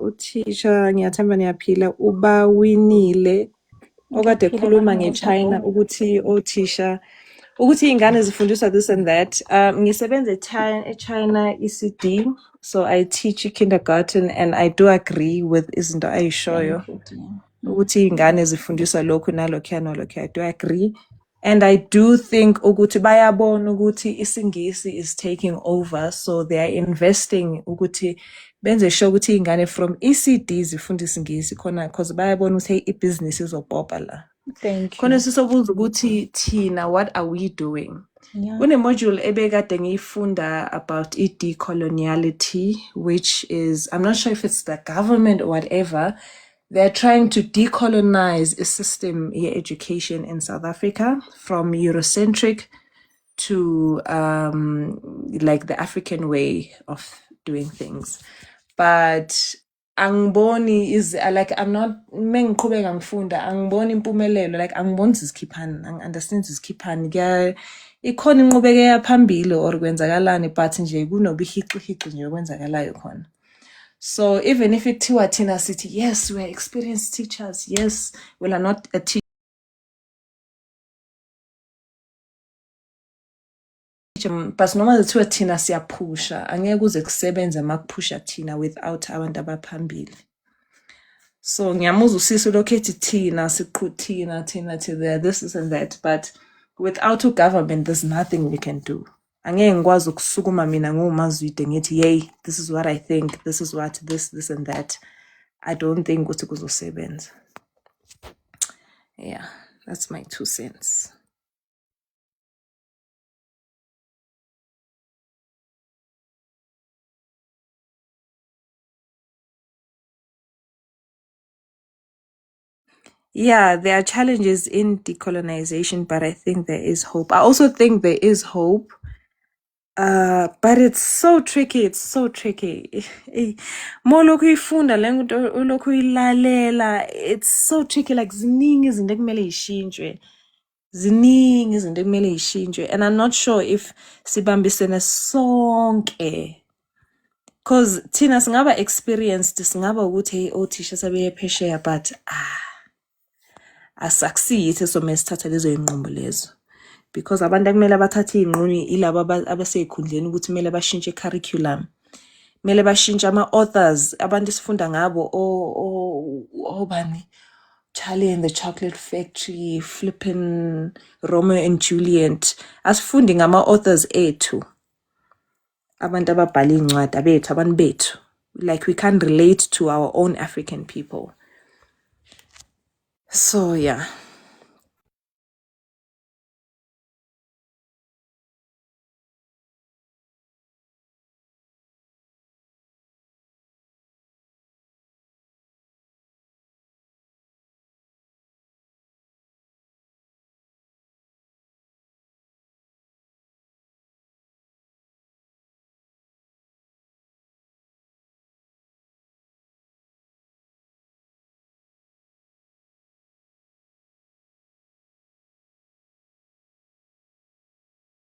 ngiyathemba niyaphila ubawinile okade khuluma ngeChina ukuthi othisha ukuthi ingane zifundiswa this and that. Ngisebenza eChina ECD, so I teach kindergarten, and I do agree with izinto ayishoyo ukuthi ingane zifundiswa lokhu nalokho nalokho. I do agree, and I do think ukuthi bayabona ukuthi isingisi is taking over, so they are investing ukuthi benze sure ukuthi ingane from ECD zifunda isingisi khona, because bayabona ukuthi ibusiness izopopa la. Thank you. Khona sisobuza ukuthi thina what are we doing? Kune module ebekade ngiyifunda about decoloniality, which is, I'm not sure if it's the government or whatever, they're trying to decolonize a system education in South Africa from Eurocentric to like the African way of doing things. But angiboni is like I'm not mengiqhubeka ngifunda angiboni impumelelo like angiboni sizikhiphani understand sizikhiphani kuya ikhona inqubekela phambili or kwenzakalani but nje kunobihiqi nje okwenzakalayo khona. So even if ithiwa thina sithi yes we are experienced teachers, yes we are not a teacher, but noma kuthiwa thina siyaphusha angeke kuze kusebenze makuphusha thina without abantu abaphambili. So ngiyamuzwa usisi lokho ethi thina siqhuthina thina to there this and that, but without a government there's nothing we can do. Angeke ngikwazi ukusukuma mina ngomazwide ngithi yay this is what I think, this is what this and that. I don't think ukuthi kuzosebenza. Yeah, that's my 2 cents. Yeah, there are challenges in decolonization, but I think there is hope. I also think there is hope, but it's so tricky. It's so tricky. Mo lokhu uyifunda le nto ulokhu uyilalela, it's so tricky. Like ziningi izinto ekumele zishintshwe, ziningi izinto ekumele zishintshwe, and I'm not sure if sibambisene sonke. Cause thina singaba experienced, singaba ukuthi hey othisha sebeye phesheya, but asucceed some sithatha lezo inqumo lezo, because abantu akumele bathathe inquni ilabo abasekhundleni ukuthi kumele bashintshe curriculum, kumele bashintshe ama-authors abantu sifunda ngabo obani Charlie and the Chocolate Factory, flipping Romeo and Juliet. Asifundi ngama-authors ethu, abantu ababhala incwadi abethu, abantu bethu. Like we can't relate to our own African people. So yeah.